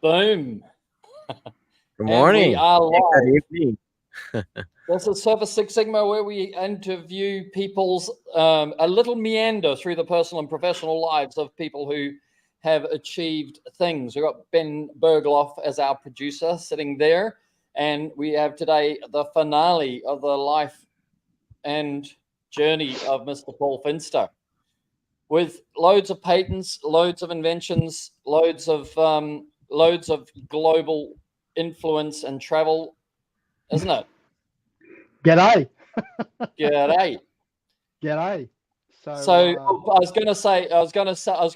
Boom. Good And we morning. are Yeah, good live. evening. This is Surface Six Sigma, where we interview people's a little meander through the personal and professional lives of people who have achieved things. We've got Ben Bergloff as our producer sitting there, and we have today the finale of the life and journey of Mr. Paul Finster, with loads of patents, loads of inventions, loads of global influence and travel, isn't it? G'day. G'day. G'day. So I was going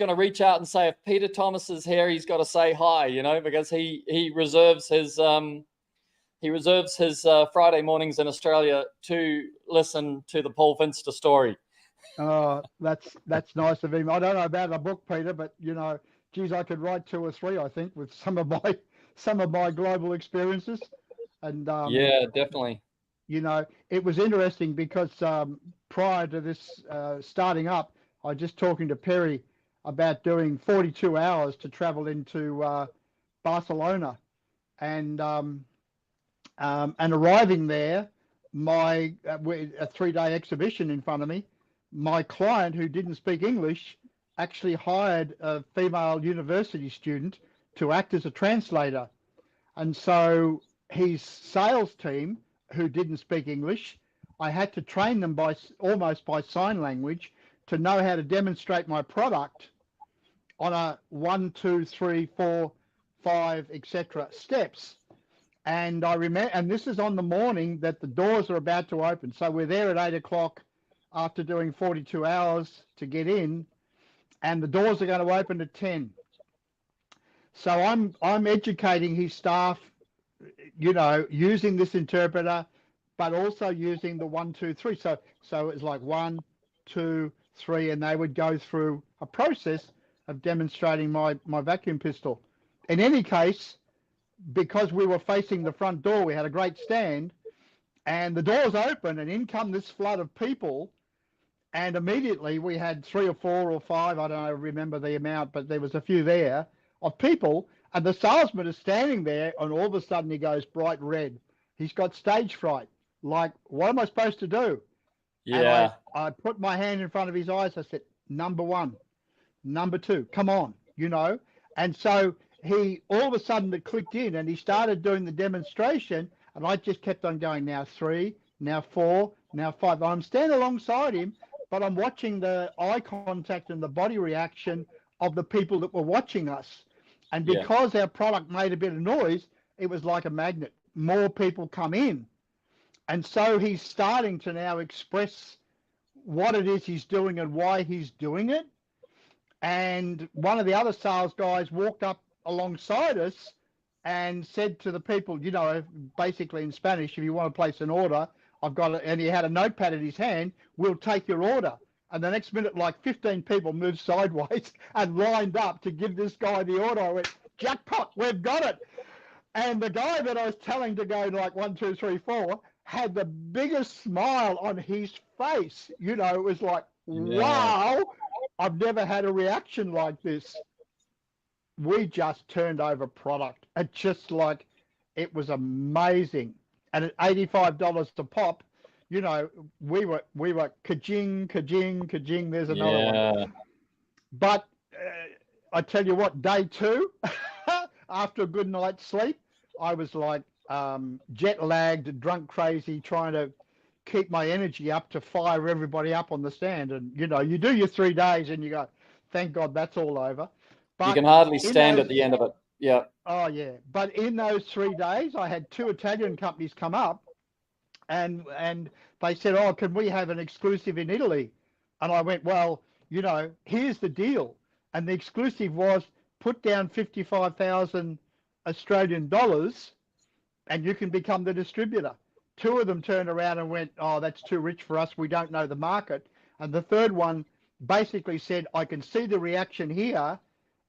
to reach out and say, if Peter Thomas is here, he's got to say hi, because he reserves his Friday mornings in Australia to listen to the Paul Finster story. That's nice of him. I don't know about a book, Peter, but geez, I could write 2 or 3, I think, with some of my global experiences. And yeah, definitely. It was interesting because prior to this starting up, I was just talking to Perry about doing 42 hours to travel into Barcelona, and arriving there, a 3-day exhibition in front of me. My client, who didn't speak English, actually hired a female university student to act as a translator. And so his sales team, who didn't speak English, I had to train them almost by sign language to know how to demonstrate my product on a 1, 2, 3, 4, 5, etc. steps. And I remember, and this is on the morning that the doors are about to open. So we're there at 8 o'clock after doing 42 hours to get in, and the doors are going to open at 10. So I'm educating his staff, using this interpreter, but also using the 1, 2, 3. So it's like 1, 2, 3, and they would go through a process of demonstrating my vacuum pistol. In any case, because we were facing the front door, we had a great stand, and the doors open, and in come this flood of people. And immediately we had 3 or 4 or 5, I don't remember the amount, but there was a few there of people. And the salesman is standing there, and all of a sudden he goes bright red. He's got stage fright. Like, what am I supposed to do? Yeah. And I put my hand in front of his eyes. I said, number 1, number 2, come on, And so he, all of a sudden it clicked in, and he started doing the demonstration. And I just kept on going, now 3, now 4, now 5. I'm standing alongside him, but I'm watching the eye contact and the body reaction of the people that were watching us. And because our product made a bit of noise, it was like a magnet. More people come in. And so he's starting to now express what it is he's doing and why he's doing it. And one of the other sales guys walked up alongside us and said to the people, basically in Spanish, if you want to place an order, I've got it. And he had a notepad in his hand, we'll take your order. And the next minute, like 15 people moved sideways and lined up to give this guy the order. I went, jackpot, we've got it. And the guy that I was telling to go like 1, 2, 3, 4 had the biggest smile on his face. It was like, wow, I've never had a reaction like this. We just turned over product. It was amazing. And at $85 a pop, we were ka-jing, ka-jing, ka-jing. There's another one. But I tell you what, day 2, after a good night's sleep, I was like jet lagged, drunk crazy, trying to keep my energy up to fire everybody up on the stand. And, you do your 3 days and you go, thank God that's all over. But you can hardly stand at the end of it. Yeah. Oh, yeah. But in those 3 days, I had 2 Italian companies come up and they said, oh, can we have an exclusive in Italy? And I went, well, here's the deal. And the exclusive was put down 55,000 Australian dollars and you can become the distributor. 2 of them turned around and went, oh, that's too rich for us. We don't know the market. And the third one basically said, I can see the reaction here,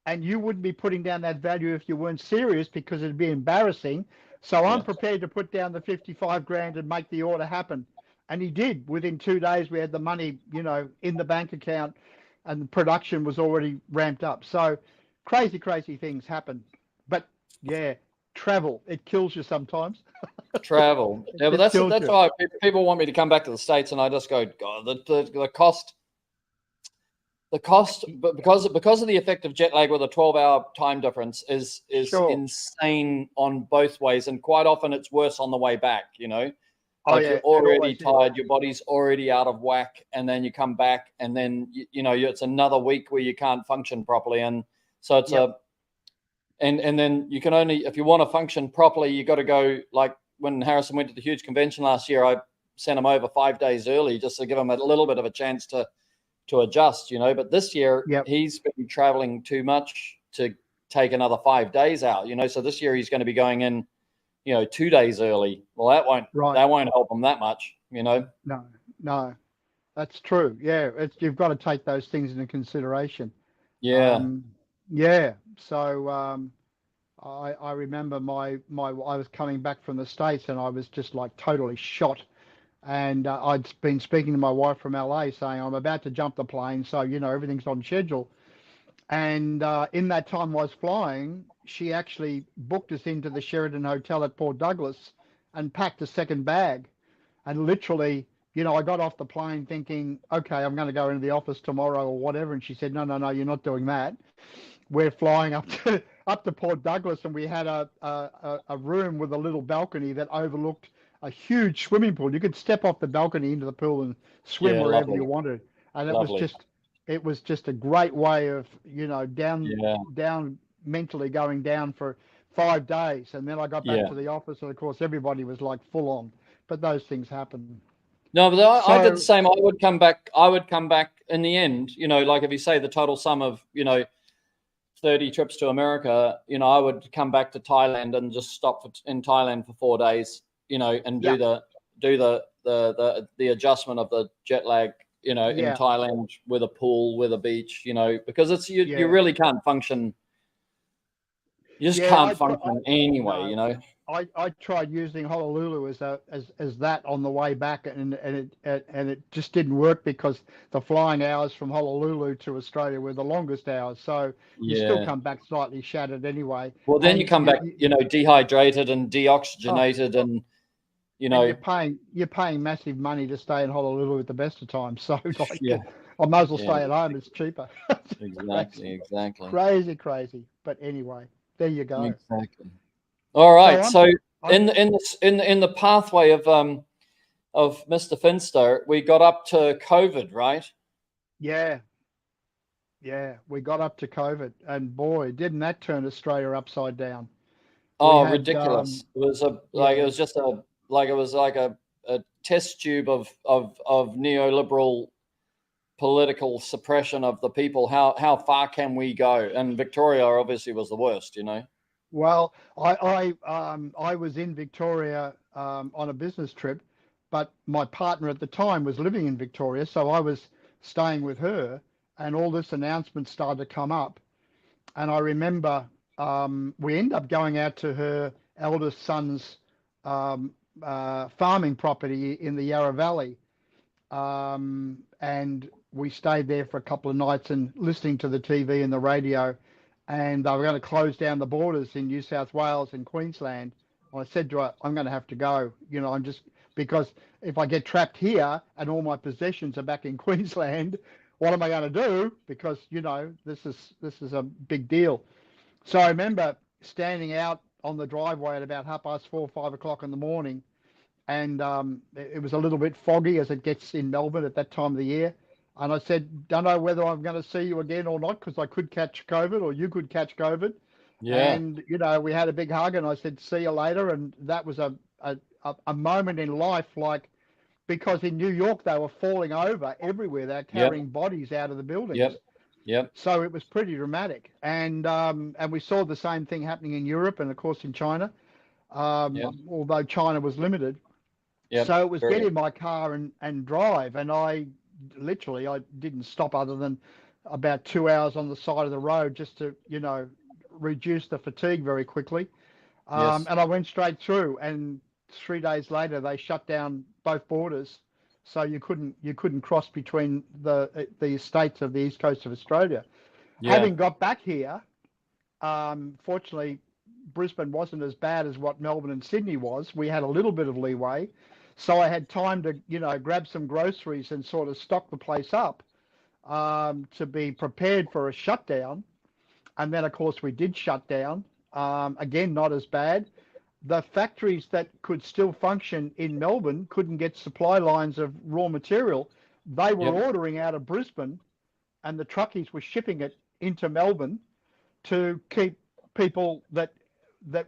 and you wouldn't be putting down that value if you weren't serious because it'd be embarrassing. So I'm prepared to put down the 55 grand and make the order happen. And he did. Within 2 days, we had the money, in the bank account, and the production was already ramped up. So crazy, crazy things happen. But Yeah, travel. It kills you sometimes. Travel. Yeah, but It kills that's you. why people want me to come back to the States, and I just go, God, the cost. The cost, but because of the effect of jet lag with a 12-hour time difference is Sure. insane on both ways, and quite often it's worse on the way back. Oh Like yeah, you're it already always is. tired, your body's already out of whack, and then you come back, and then it's another week where you can't function properly, and so it's Yep. and then you can only, if you want to function properly, you got to go, like when Harrison went to the huge convention last year, I sent him over 5 days early just to give him a little bit of a chance to adjust, but this year Yep. he's been traveling too much to take another 5 days out, so this year he's going to be going in 2 days early. Well, Right. that won't help him that much. No, no, that's true. Yeah, you've got to take those things into consideration. Yeah. Um, yeah. So I remember I was coming back from the States and I was just like totally shot. And I'd been speaking to my wife from LA saying I'm about to jump the plane, so everything's on schedule. And in that time I was flying, she actually booked us into the Sheraton Hotel at Port Douglas and packed a second bag. And literally, I got off the plane thinking, okay, I'm going to go into the office tomorrow or whatever. And she said, no, no, no, you're not doing that. We're flying up to Port Douglas, and we had a room with a little balcony that overlooked a huge swimming pool. You could step off the balcony into the pool and swim Yeah. wherever Lovely. you wanted. And Lovely. it was just a great way of, Yeah. down mentally going down for 5 days. And then I got back Yeah. to the office, and of course everybody was like full on. But those things happen. No, but I did the So same. I would come back. In the end, like if you say the total sum of, 30 trips to America, I would come back to Thailand and just stop in Thailand for 4 days, and yeah, do the adjustment of the jet lag, in yeah, Thailand with a pool, with a beach, because it's you yeah, really can't function. You just yeah. can't function anyway, No, I tried using Honolulu as that on the way back, and it just didn't work because the flying hours from Honolulu to Australia were the longest hours. So you still Yeah. come back slightly shattered anyway. Well, then you And come back, dehydrated and oh, deoxygenated, and and you're paying massive money to stay in Honolulu at the best of times. So yeah, like, I might as well yeah, stay at home. It's cheaper. exactly, Crazy, exactly, crazy, crazy. But anyway, there you go. exactly. All So right. I'm So I'm in the pathway of Mr. Finster, we got up to COVID, right? yeah. Yeah, we got up to COVID, and boy, didn't that turn Australia upside down. We Oh, had, ridiculous! It was yeah, a test tube of neoliberal political suppression of the people. How far can we go? And Victoria obviously was the worst. well, I was in Victoria on a business trip, but my partner at the time was living in Victoria, so I was staying with her, and all this announcement started to come up, and I remember we ended up going out to her eldest son's um, farming property in the Yarra Valley. And we stayed there for a couple of nights and listening to the TV and the radio. And they were going to close down the borders in New South Wales and Queensland. I said to her, I'm going to have to go. I'm just because if I get trapped here and all my possessions are back in Queensland, what am I going to do? Because this is a big deal. So I remember standing out on the driveway at about 4:30, 5 o'clock in the morning, and it was a little bit foggy as it gets in Melbourne at that time of the year. And I said, don't know whether I'm going to see you again or not, because I could catch COVID or you could catch COVID. Yeah, And, we had a big hug, and I said, see you later. And that was a moment in life, like, because in New York, they were falling over everywhere. They're yep, carrying bodies out of the buildings. yep, yep, So it was pretty dramatic. And we saw the same thing happening in Europe and, of course, in China, yep, although China was limited. yep. So it was get Very. in my car and drive, and I didn't stop other than about 2 hours on the side of the road just to reduce the fatigue very quickly. Yes. And I went straight through, and 3 days later they shut down both borders, so you couldn't cross between the states of the east coast of Australia. Yeah. Having got back here, fortunately, Brisbane wasn't as bad as what Melbourne and Sydney was. We had a little bit of leeway. So I had time to, grab some groceries and sort of stock the place up to be prepared for a shutdown. And then, of course, we did shut down. Again, not as bad. The factories that could still function in Melbourne couldn't get supply lines of raw material. They were ordering out of Brisbane, and the truckies were shipping it into Melbourne to keep people that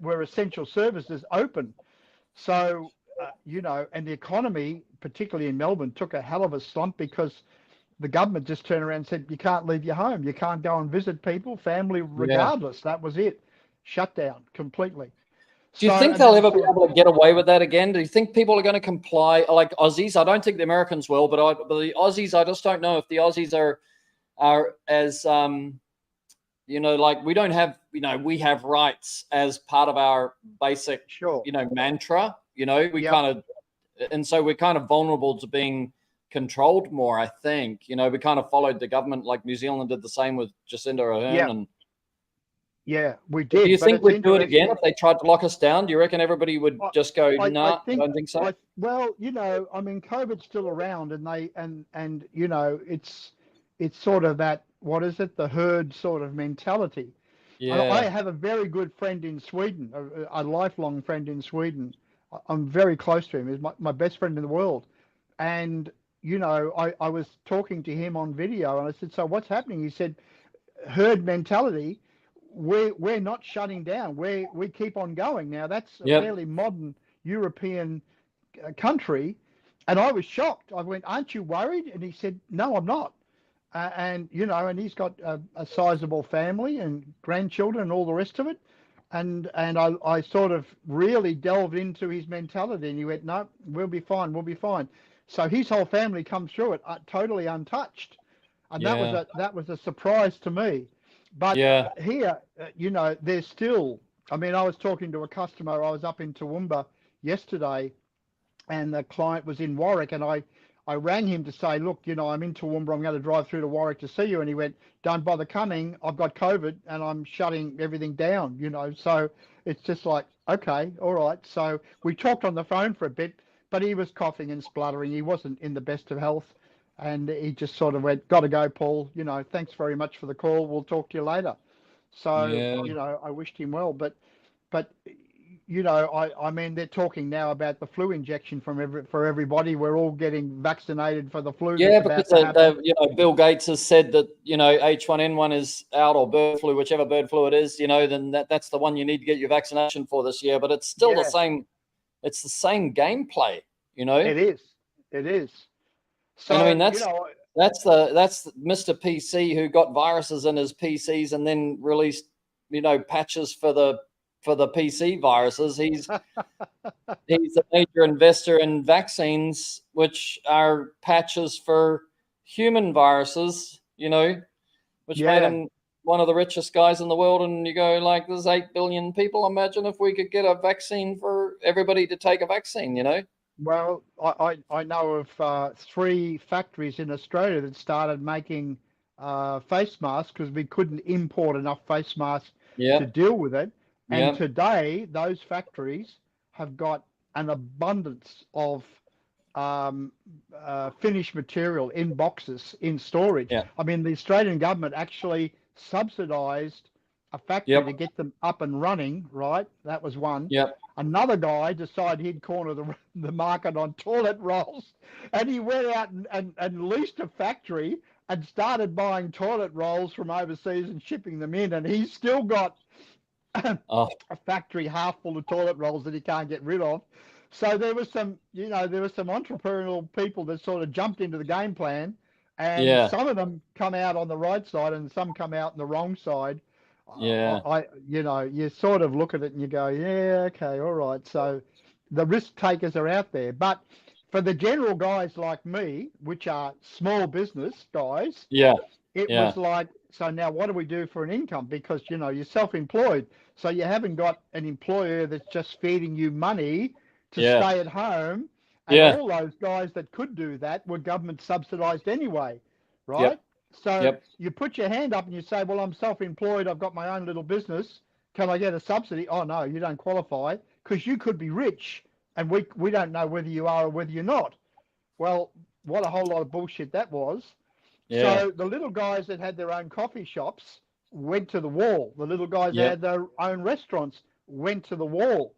were essential services open. So, and the economy, particularly in Melbourne, took a hell of a slump because the government just turned around and said, you can't leave your home. You can't go and visit people, family, regardless. That was it. Shut down completely. Do you think they'll ever be able to get away with that again? Do you think people are going to comply, like Aussies? I don't think the Americans will, but the Aussies, I just don't know if the Aussies are as, like we don't have, we have rights as part of our basic, mantra, and so we're kind of vulnerable to being controlled more, I think. We kind of followed the government, like New Zealand did the same with Jacinda Ardern. And yeah, we did. Do you think we'd do it again if they tried to lock us down? Do you reckon everybody would just go, no, I don't think so? COVID's still around, and it's sort of that, what is it, the herd sort of mentality. Yeah. I have a very good friend in Sweden, a lifelong friend in Sweden. I'm very close to him. He's my best friend in the world. And, I was talking to him on video, and I said, so what's happening? He said, herd mentality. We're not shutting down. We keep on going. Now, that's a fairly modern European country. And I was shocked. I went, aren't you worried? And he said, no, I'm not. And he's got a sizable family and grandchildren and all the rest of it. And I sort of really delved into his mentality, and he went, no, we'll be fine. We'll be fine. So his whole family come through it totally untouched. And that was a surprise to me. But here, there's still, I was talking to a customer. I was up in Toowoomba yesterday, and the client was in Warwick, and I rang him to say, look, I'm in Toowoomba. I'm going to drive through to Warwick to see you. And he went, don't bother coming. I've got COVID and I'm shutting everything down, So it's just like, okay, all right. So we talked on the phone for a bit, but he was coughing and spluttering. He wasn't in the best of health. And he just sort of went, got to go, Paul. Thanks very much for the call. We'll talk to you later. So, I wished him well. But they're talking now about the flu injection for everybody. We're all getting vaccinated for the flu. Yeah, because Bill Gates has said that H1N1 is out, or bird flu, whichever bird flu it is. Then that's the one you need to get your vaccination for this year. But it's still the same. It's the same gameplay. It is. So that's Mr. PC who got viruses in his PCs and then released patches for the PC viruses. He's a major investor in vaccines, which are patches for human viruses, which made him one of the richest guys in the world. And you go, like, there's 8 billion people. Imagine if we could get a vaccine for everybody to take a vaccine, Well, I know of 3 factories in Australia that started making face masks because we couldn't import enough face masks to deal with it. And today, those factories have got an abundance of finished material in boxes in storage. Yeah. The Australian government actually subsidised a factory to get them up and running, right? That was one. Yep. Another guy decided he'd corner the market on toilet rolls, and he went out and leased a factory and started buying toilet rolls from overseas and shipping them in, and he's still got a factory half full of toilet rolls that he can't get rid of. So there was some entrepreneurial people that sort of jumped into the game plan, and some of them come out on the right side and some come out on the wrong side. Yeah. You sort of look at it and you go, yeah, okay, all right. So the risk takers are out there. But for the general guys like me, which are small business guys, it was like, so now what do we do for an income? Because, you're self-employed. So you haven't got an employer that's just feeding you money to stay at home. And all those guys that could do that were government subsidized anyway, right? So you put your hand up and you say, well, I'm self-employed. I've got my own little business. can I get a subsidy? Oh, no, you don't qualify because you could be rich and we don't know whether you are or whether you're not. Well, what a whole lot of bullshit that was. Yeah. So the little guys that had their own coffee shops went to the wall. The little guys that Yep. had their own restaurants went to the wall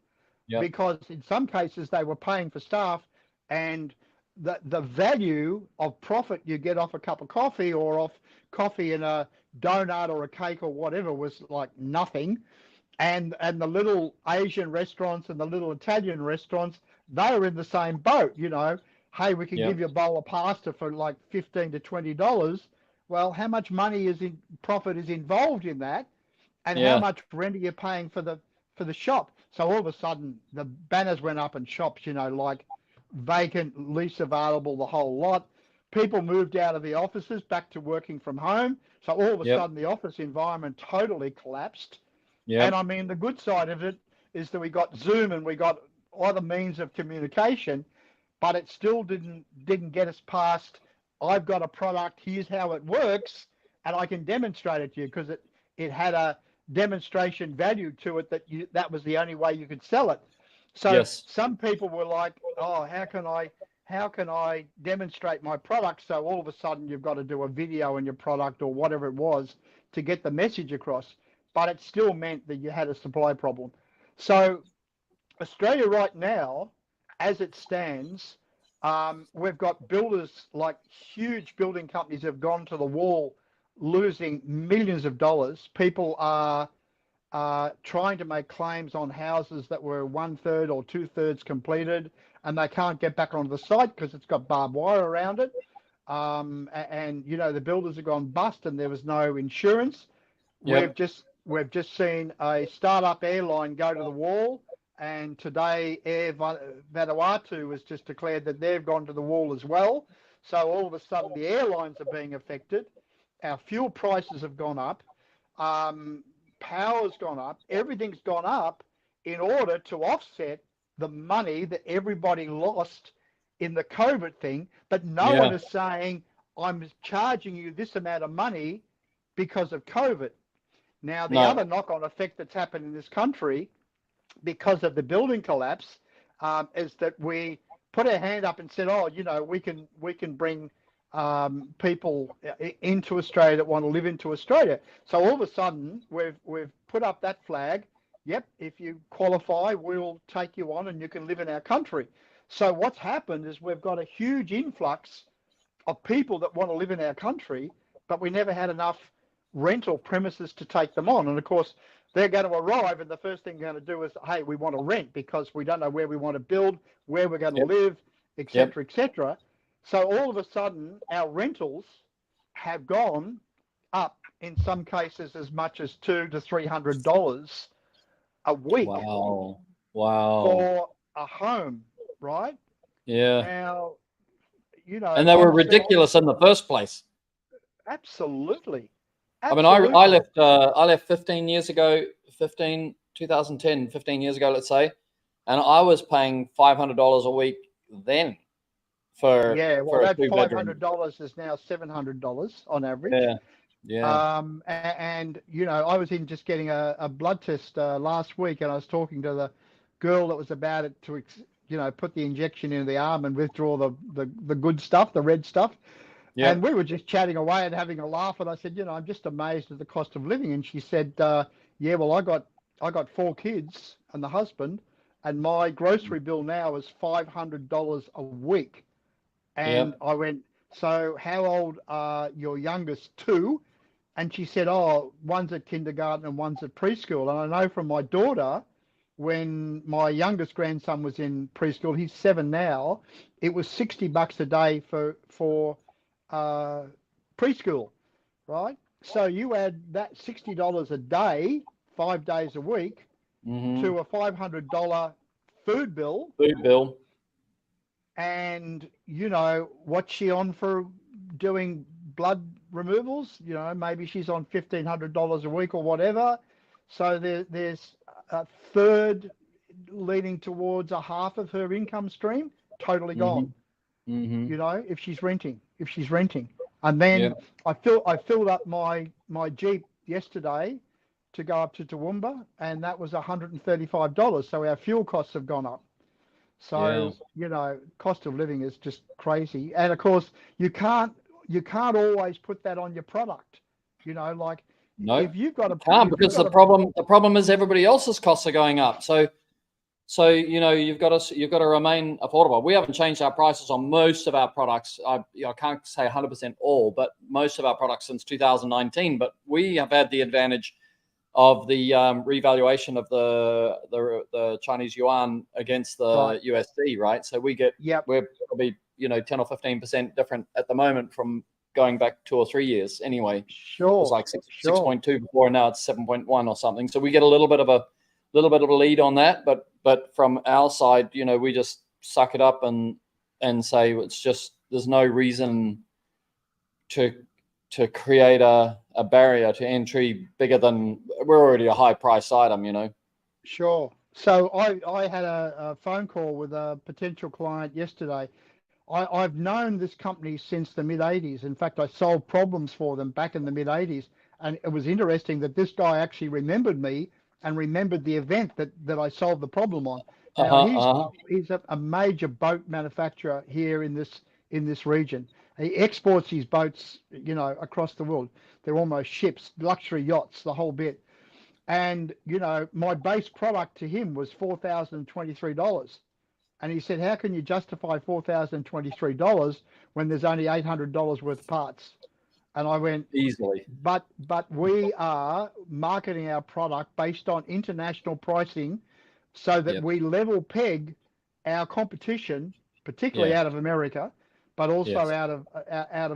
Yep. because in some cases they were paying for staff, and the value of profit you get off a cup of coffee or off coffee and a donut or a cake or whatever was like nothing. And the little Asian restaurants and the little Italian restaurants, they were in the same boat, you know. Hey, we can Yep. give you a bowl of pasta for like $15 to $20. Well, how much money is in profit is involved in that, and how Yeah. much rent are you paying for the shop? So all of a sudden the banners went up in shops, you know, like vacant, lease available, the whole lot. People moved out of the offices back to working from home. So all of a Yep. sudden the office environment totally collapsed. And Yep. I mean, the good side of it is that we got Zoom and we got other means of communication, but it still didn't get us past. I've got a product. Here's how it works, and I can demonstrate it to you because it had a demonstration value to it that was the only way you could sell it. So Yes. some people were like, "Oh, how can I demonstrate my product?" So all of a sudden you've got to do a video on your product or whatever it was to get the message across. But it still meant that you had a supply problem. So Australia right now, as it stands, we've got builders, like huge building companies have gone to the wall, losing millions of dollars. People are trying to make claims on houses that were 1/3 or 2/3 completed, and they can't get back onto the site because it's got barbed wire around it. And you know, the builders have gone bust, and there was no insurance. Yep. We've just seen a startup airline go to the wall, and today Air Vanuatu has just declared that they've gone to the wall as well. So all of a sudden the airlines are being affected. Our fuel prices have gone up. Power's gone up. Everything's gone up in order to offset the money that everybody lost in the COVID thing. But no Yeah. one is saying, I'm charging you this amount of money because of COVID. Now, the No. other knock-on effect that's happened in this country because of the building collapse is that we put our hand up and said, "Oh, you know, we can bring people into Australia that want to live into Australia." So all of a sudden, we've put up that flag. Yep, if you qualify, we'll take you on, and you can live in our country. So what's happened is we've got a huge influx of people that want to live in our country, but we never had enough rental premises to take them on. And of course, they're going to arrive, and the first thing they're going to do is, hey, we want to rent because we don't know where we want to build, where we're going to Yep. live, et Yep. cetera, et cetera. So all of a sudden, our rentals have gone up in some cases as much as $200 to $300 a week Wow. Wow. for a home, right? Yeah. Now, you know, And they were I'm still ridiculous in the first place. absolutely. I mean, I Absolutely. left 15 years ago, 2010, 15 years ago, let's say, and I was paying $500 a week then for Yeah, well, a that two-bedroom. $500 is now $700 on average. Yeah. Yeah. And you know, I was in just getting a blood test last week, and I was talking to the girl that was about it to, you know, put the injection into the arm and withdraw the good stuff, the red stuff. Yeah. And we were just chatting away and having a laugh. And I said, you know, I'm just amazed at the cost of living. And she said, yeah, well, I got 4 kids and the husband, and my grocery bill now is $500 a week. And I went, so how old are your youngest 2? And she said, oh, one's at kindergarten and one's at preschool. And I know from my daughter, when my youngest grandson was in preschool, he's 7 now, it was $60 a day for preschool, right? So you add that $60 a day, 5 days a week, to a $500 food bill. Food bill. And, you know, what's she on for doing blood removals? You know, maybe she's on $1,500 a week or whatever. So there's a third leading towards a half of her income stream totally gone. You know, if she's renting. And then I filled up my Jeep yesterday, to go up to Toowoomba, and that was $135. So our fuel costs have gone up. So, cost of living is just crazy. And of course, you can't always put that on your product. Like No, if you've got because the problem is everybody else's costs are going up. So you've got to remain affordable. We haven't changed our prices on most of our products. I can't say 100% all, but most of our products since 2019. But we have had the advantage of the revaluation of the Chinese yuan against the USD, right? So we're probably 10 or 15% different at the moment from going back 2 or 3 years. Anyway, sure, it was like 6.2 before, and now it's 7.1 or something. So we get a little bit of a lead on that, but from our side, we just suck it up and say it's just there's no reason to create a barrier to entry bigger than we're already a high price item, Sure. So I had a phone call with a potential client yesterday. I've known this company since the mid 80s. In fact, I solved problems for them back in the mid 80s. And it was interesting that this guy actually remembered me and remembered the event that I solved the problem on. Now he's a major boat manufacturer here in this region. He exports his boats, across the world. They're almost ships, luxury yachts, the whole bit. And, my base product to him was $4,023. And he said, how can you justify $4,023 when there's only $800 worth of parts? And I went, easily. But we are marketing our product based on international pricing so that we level peg our competition, particularly out of America, but also out of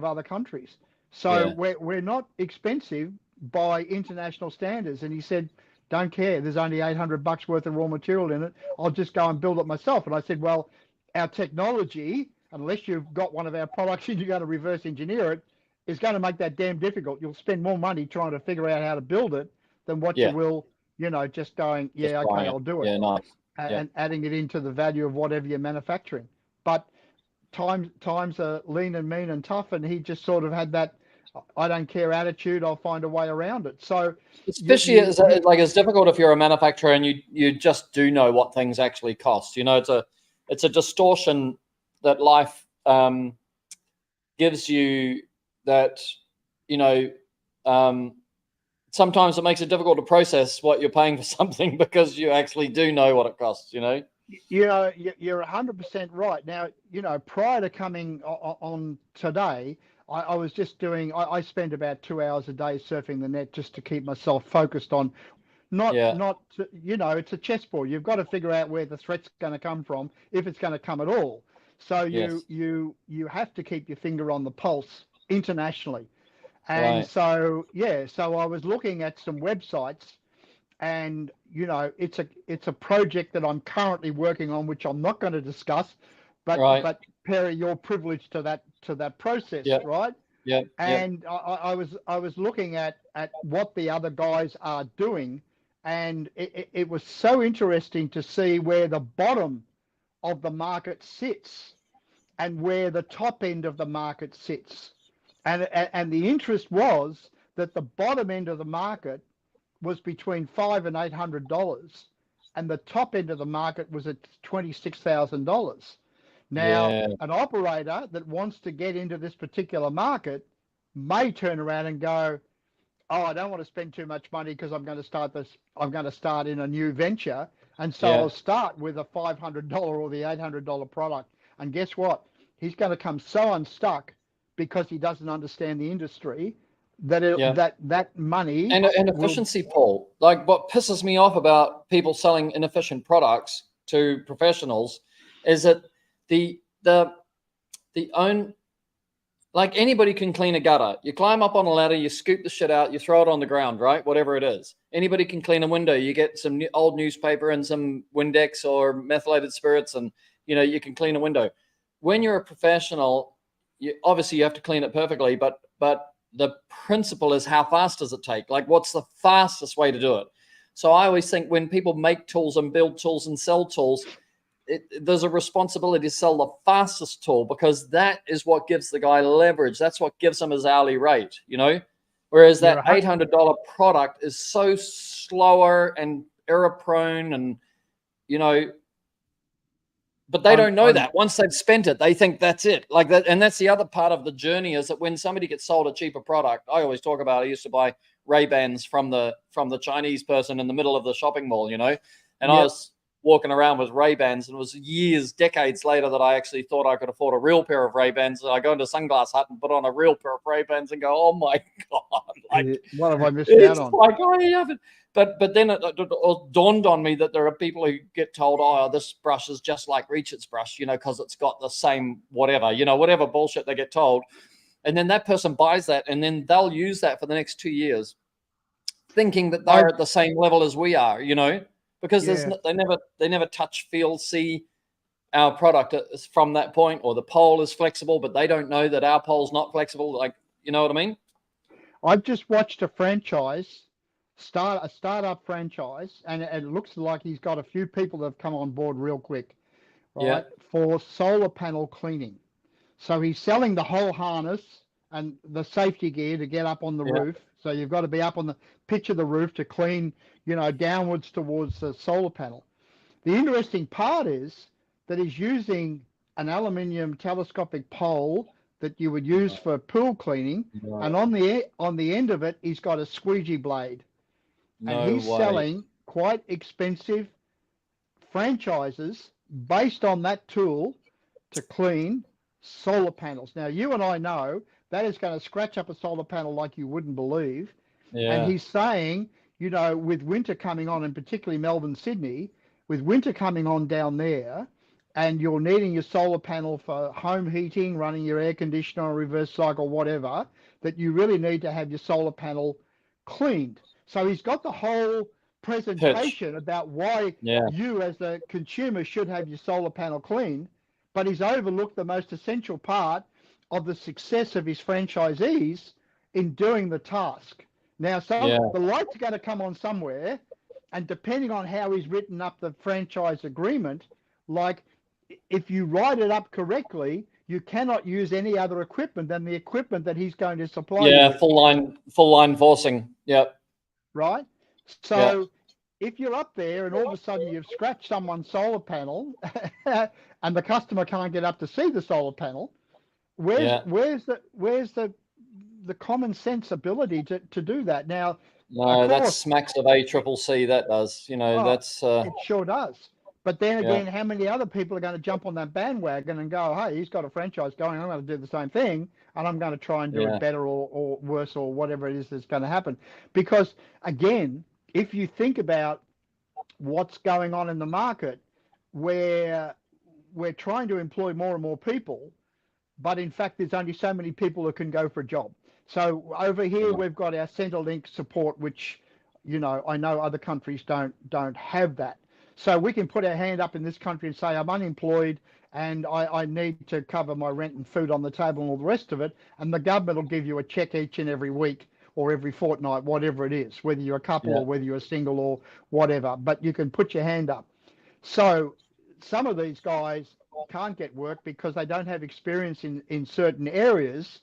other countries. So we're not expensive by international standards. And he said, don't care. There's only $800 worth of raw material in it. I'll just go and build it myself. And I said, well, our technology, unless you've got one of our products and you're going to reverse engineer it, is going to make that damn difficult. You'll spend more money trying to figure out how to build it than what you will, just going, okay, I'll do it. Yeah, nice. And adding it into the value of whatever you're manufacturing. But times are lean and mean and tough, and he just sort of had that I don't care attitude. I'll find a way around it. So especially it's difficult if you're a manufacturer and you just do know what things actually cost. It's a distortion that life gives you that sometimes it makes it difficult to process what you're paying for something because you actually do know what it costs. You're 100% right. Now, prior to coming on today, I was just I spend about 2 hours a day surfing the net just to keep myself focused on it's a chessboard. You've got to figure out where the threat's going to come from, if it's going to come at all. So you have to keep your finger on the pulse internationally. And so I was looking at some websites, and it's a project that I'm currently working on, which I'm not going to discuss, but Perry, you're privileged to that process, right? Yeah. And I was looking at what the other guys are doing, and it was so interesting to see where the bottom of the market sits and where the top end of the market sits. And the interest was that the bottom end of the market was between $500 and $800, and the top end of the market was at $26,000. Now, an operator that wants to get into this particular market may turn around and go, oh, I don't want to spend too much money because I'm going to start in a new venture. And so I'll start with a $500 or the $800 product. And guess what? He's going to come so unstuck because he doesn't understand the industry that money and efficiency, Paul. Like, what pisses me off about people selling inefficient products to professionals is that like anybody can clean a gutter. You climb up on a ladder, you scoop the shit out, you throw it on the ground, right? Whatever it is. Anybody can clean a window. You get some old newspaper and some Windex or methylated spirits, and you can clean a window. When you're a professional, obviously you have to clean it perfectly, but the principle is, how fast does it take? Like, what's the fastest way to do it? So I always think when people make tools and build tools and sell tools, there's a responsibility to sell the fastest tool, because that is what gives the guy leverage. That's what gives him his hourly rate. Whereas You're that $800 product is so slower and error prone, and you know, but they don't know that. Once they've spent it, they think that's it. Like that, and that's the other part of the journey, is that when somebody gets sold a cheaper product, I always talk about, I used to buy Ray-Bans from the Chinese person in the middle of the shopping mall, you know, and I was walking around with Ray-Bans, and it was years, decades later, that I actually thought I could afford a real pair of Ray-Bans. So I go into Sunglass Hut and put on a real pair of Ray-Bans and go, oh my God, like, what have I missed out on? Like, oh, yeah, but then it dawned on me that there are people who get told, oh, this brush is just like Reach's brush, you know, because it's got the same whatever, you know, whatever bullshit they get told. And then that person buys that, and then they'll use that for the next 2 years, thinking that they're at the same level as we are, you know, because they never touch, feel, see our product from that point, or the pole is flexible, but they don't know that our pole's not flexible. Like, you know what I mean? I've just watched a startup franchise, and it looks like he's got a few people that have come on board real quick, right? For solar panel cleaning. So he's selling the whole harness and the safety gear to get up on the roof. So you've got to be up on the pitch of the roof to clean, you know, downwards towards the solar panel. The interesting part is that he's using an aluminium telescopic pole that you would use for pool cleaning, and on the end of it, he's got a squeegee blade, and he's selling quite expensive franchises based on that tool to clean solar panels. Now, you and I know that is going to scratch up a solar panel like you wouldn't believe. And he's saying, you know, with winter coming on, and particularly Melbourne, Sydney, with winter coming on down there, and you're needing your solar panel for home heating, running your air conditioner or reverse cycle, whatever, that you really need to have your solar panel cleaned. So he's got the whole presentation about why you as the consumer should have your solar panel cleaned, but he's overlooked the most essential part of the success of his franchisees in doing the task. Now, the light's got to come on somewhere, and depending on how he's written up the franchise agreement, like if you write it up correctly, you cannot use any other equipment than the equipment that he's going to supply. Yeah, full line forcing. Yep. Right. So if you're up there and all of a sudden you've scratched someone's solar panel and the customer can't get up to see the solar panel, where's the common sense ability to do that? Now, no, that smacks of ACCC. That does, you know, it sure does. But then again, how many other people are going to jump on that bandwagon and go, hey, he's got a franchise going, I'm going to do the same thing, and I'm going to try and do it better or worse or whatever it is that's going to happen? Because, again, if you think about what's going on in the market, where we're trying to employ more and more people, but in fact, there's only so many people who can go for a job. So over here, we've got our Centrelink support, which, you know, I know other countries don't have that. So we can put our hand up in this country and say, I'm unemployed and I need to cover my rent and food on the table and all the rest of it. And the government will give you a check each and every week or every fortnight, whatever it is, whether you're a couple or whether you're single or whatever, but you can put your hand up. So some of these guys can't get work because they don't have experience in certain areas.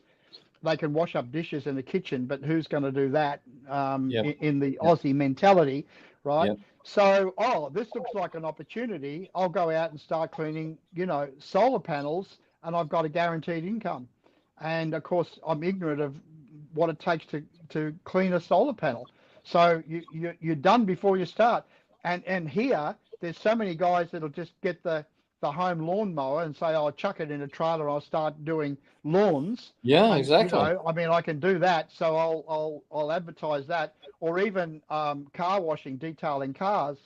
They can wash up dishes in the kitchen, but who's going to do that in the Aussie mentality, right? So, this looks like an opportunity. I'll go out and start cleaning, you know, solar panels, and I've got a guaranteed income. And of course, I'm ignorant of what it takes to clean a solar panel. So you're done before you start. And here, there's so many guys that'll just get the home lawnmower and say, I'll chuck it in a trailer, I'll start doing lawns. Yeah, exactly. You know, I mean, I can do that, so I'll advertise that. Or even car washing, detailing cars.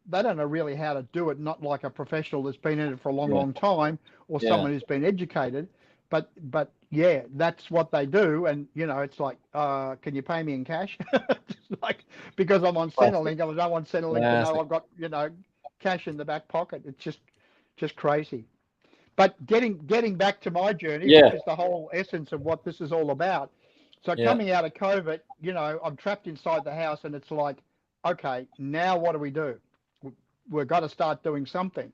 They don't know really how to do it, not like a professional that's been in it for a long time, or someone who's been educated. But yeah, that's what they do. And, you know, it's like, can you pay me in cash? Like, because I'm on Centrelink, I don't want Centrelink to know I've got, you know, cash in the back pocket. It's just crazy. But getting back to my journey, which is the whole essence of what this is all about. So coming out of COVID, you know, I'm trapped inside the house, and it's like, okay, now what do we do? We've got to start doing something.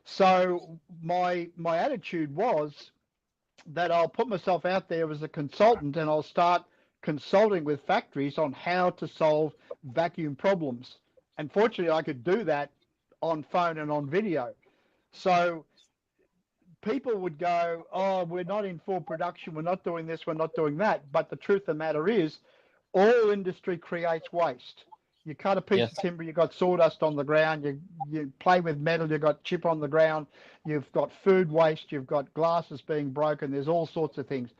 So my attitude was that I'll put myself out there as a consultant, and I'll start consulting with factories on how to solve vacuum problems. And fortunately, I could do that on phone and on video. So people would go, oh, we're not in full production, we're not doing this, we're not doing that. But the truth of the matter is, all industry creates waste. You cut a piece of timber, you've got sawdust on the ground, you play with metal, you've got chip on the ground, you've got food waste, you've got glasses being broken, there's all sorts of things.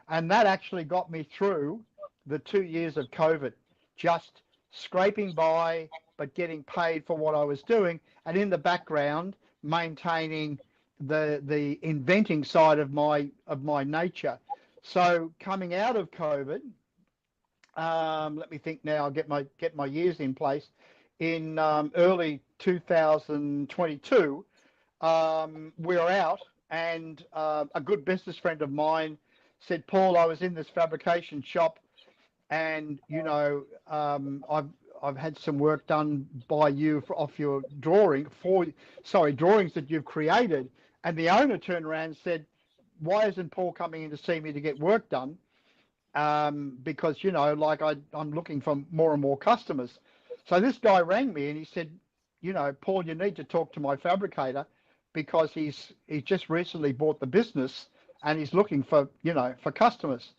And that actually got me through the 2 years of COVID, just scraping by, but getting paid for what I was doing. And in the background, maintaining the inventing side of my nature. So coming out of COVID, let me think now. I'll get my years in place. In early 2022, we were out, and a good business friend of mine said, "Paul, I was in this fabrication shop, and I've had some work done by you off your drawings that you've created." And the owner turned around and said, "Why isn't Paul coming in to see me to get work done?" Because, I'm looking for more and more customers. So this guy rang me and he said, "Paul, you need to talk to my fabricator because he's just recently bought the business and he's looking for customers."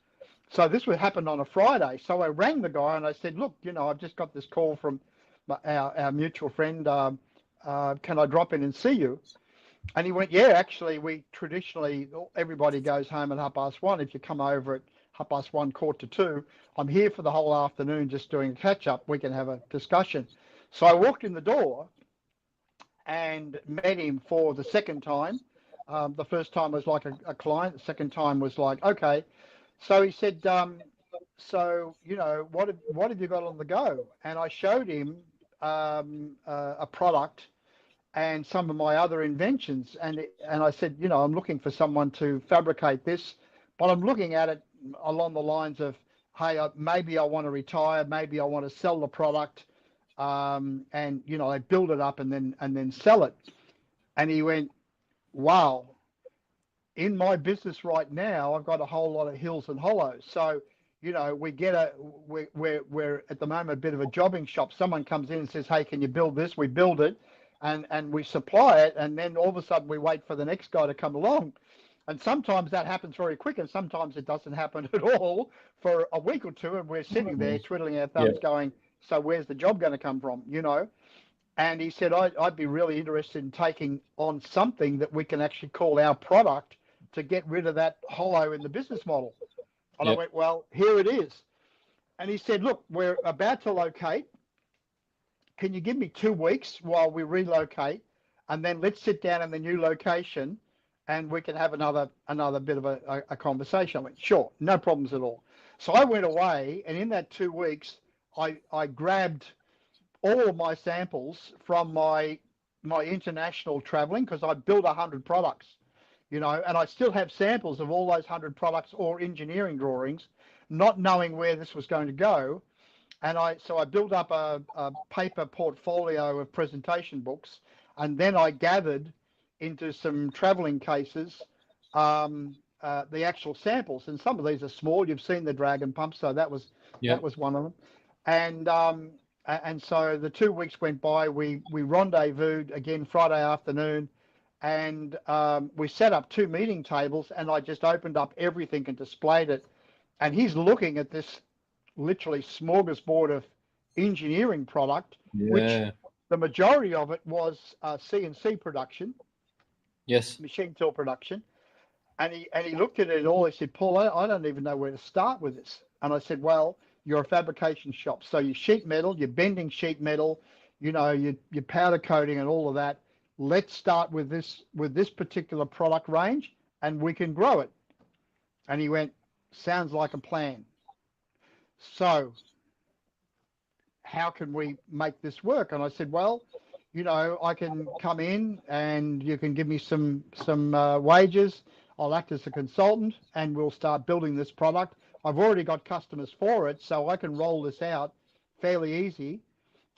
So this would happen on a Friday. So I rang the guy and I said, "Look, I've just got this call from our mutual friend. Can I drop in and see you?" And he went, "Yeah, actually, we traditionally, everybody goes home at 1:30. If you come over at 1:30, 1:45, I'm here for the whole afternoon just doing a catch-up. We can have a discussion." So I walked in the door and met him for the second time. The first time was like a client. The second time was like, okay. So he said, "So, what have you got on the go?" And I showed him a product and some of my other inventions. And I said, "I'm looking for someone to fabricate this, but I'm looking at it along the lines of, hey, maybe I want to retire, maybe I want to sell the product, and I build it up and then sell it." And he went, "Wow, in my business right now, I've got a whole lot of hills and hollows." So, we're at the moment a bit of a jobbing shop. Someone comes in and says, "Hey, can you build this?" We build it and we supply it, and then all of a sudden we wait for the next guy to come along. And sometimes that happens very quick, and sometimes it doesn't happen at all for a week or two, and we're sitting there twiddling our thumbs going, "So where's the job going to come from?" And he said, I'd be really interested in taking on something that we can actually call our product to get rid of that hollow in the business model. And I went, "Well, here it is." And he said, "Look, we're about to locate. Can you give me 2 weeks while we relocate, and then let's sit down in the new location and we can have another bit of a conversation?" I went, "Sure, no problems at all." So I went away, and in that 2 weeks, I grabbed all of my samples from my international traveling, because I built 100 products, and I still have samples of all those 100 products or engineering drawings, not knowing where this was going to go. And so I built up a paper portfolio of presentation books, and then I gathered into some traveling cases the actual samples. And some of these are small. You've seen the dragon pump, so that was one of them. And so the 2 weeks went by. We rendezvoused again Friday afternoon, and we set up 2 meeting tables, and I just opened up everything and displayed it. And he's looking at this literally smorgasbord of engineering product, which the majority of it was CNC production, machine tool production. And he looked at it all. He said, "Paul, I don't even know where to start with this." And I said, "Well, you're a fabrication shop, so you sheet metal, you're bending sheet metal, your powder coating and all of that. Let's start with this particular product range, and we can grow it." And he went, "Sounds like a plan. So how can we make this work?" And I said, "Well, I can come in and you can give me some wages. I'll act as a consultant and we'll start building this product. I've already got customers for it, so I can roll this out fairly easy."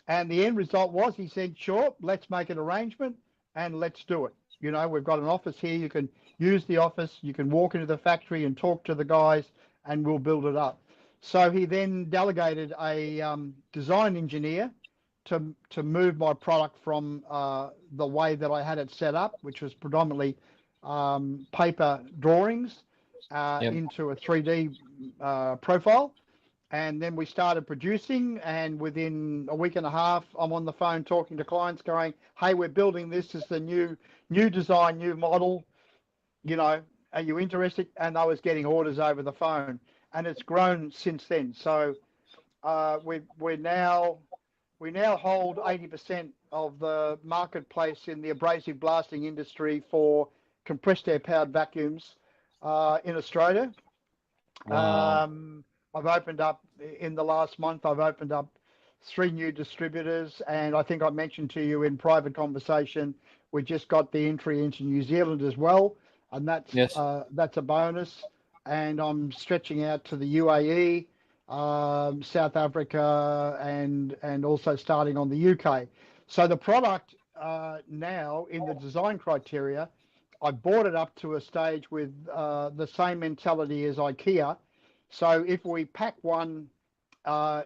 And the end result was, he said, "Sure, let's make an arrangement and let's do it. We've got an office here. You can use the office. You can walk into the factory and talk to the guys, and we'll build it up." So he then delegated a design engineer to move my product from the way that I had it set up, which was predominantly paper drawings, into a 3D profile. And then we started producing, and within a week and a half, I'm on the phone talking to clients going, hey, we're building this. This is the new design, new model. You know, are you interested? And I was getting orders over the phone, and it's grown since then. So we now hold 80% of the marketplace in the abrasive blasting industry for compressed air powered vacuums in Australia. Wow. I've opened up in the last month. I've opened up 3 new distributors, and I think I mentioned to you in private conversation, we just got the entry into New Zealand as well, and that's a bonus. And I'm stretching out to the UAE, South Africa, and also starting on the UK. So the product now in the design criteria, I brought it up to a stage with the same mentality as IKEA. So if we pack one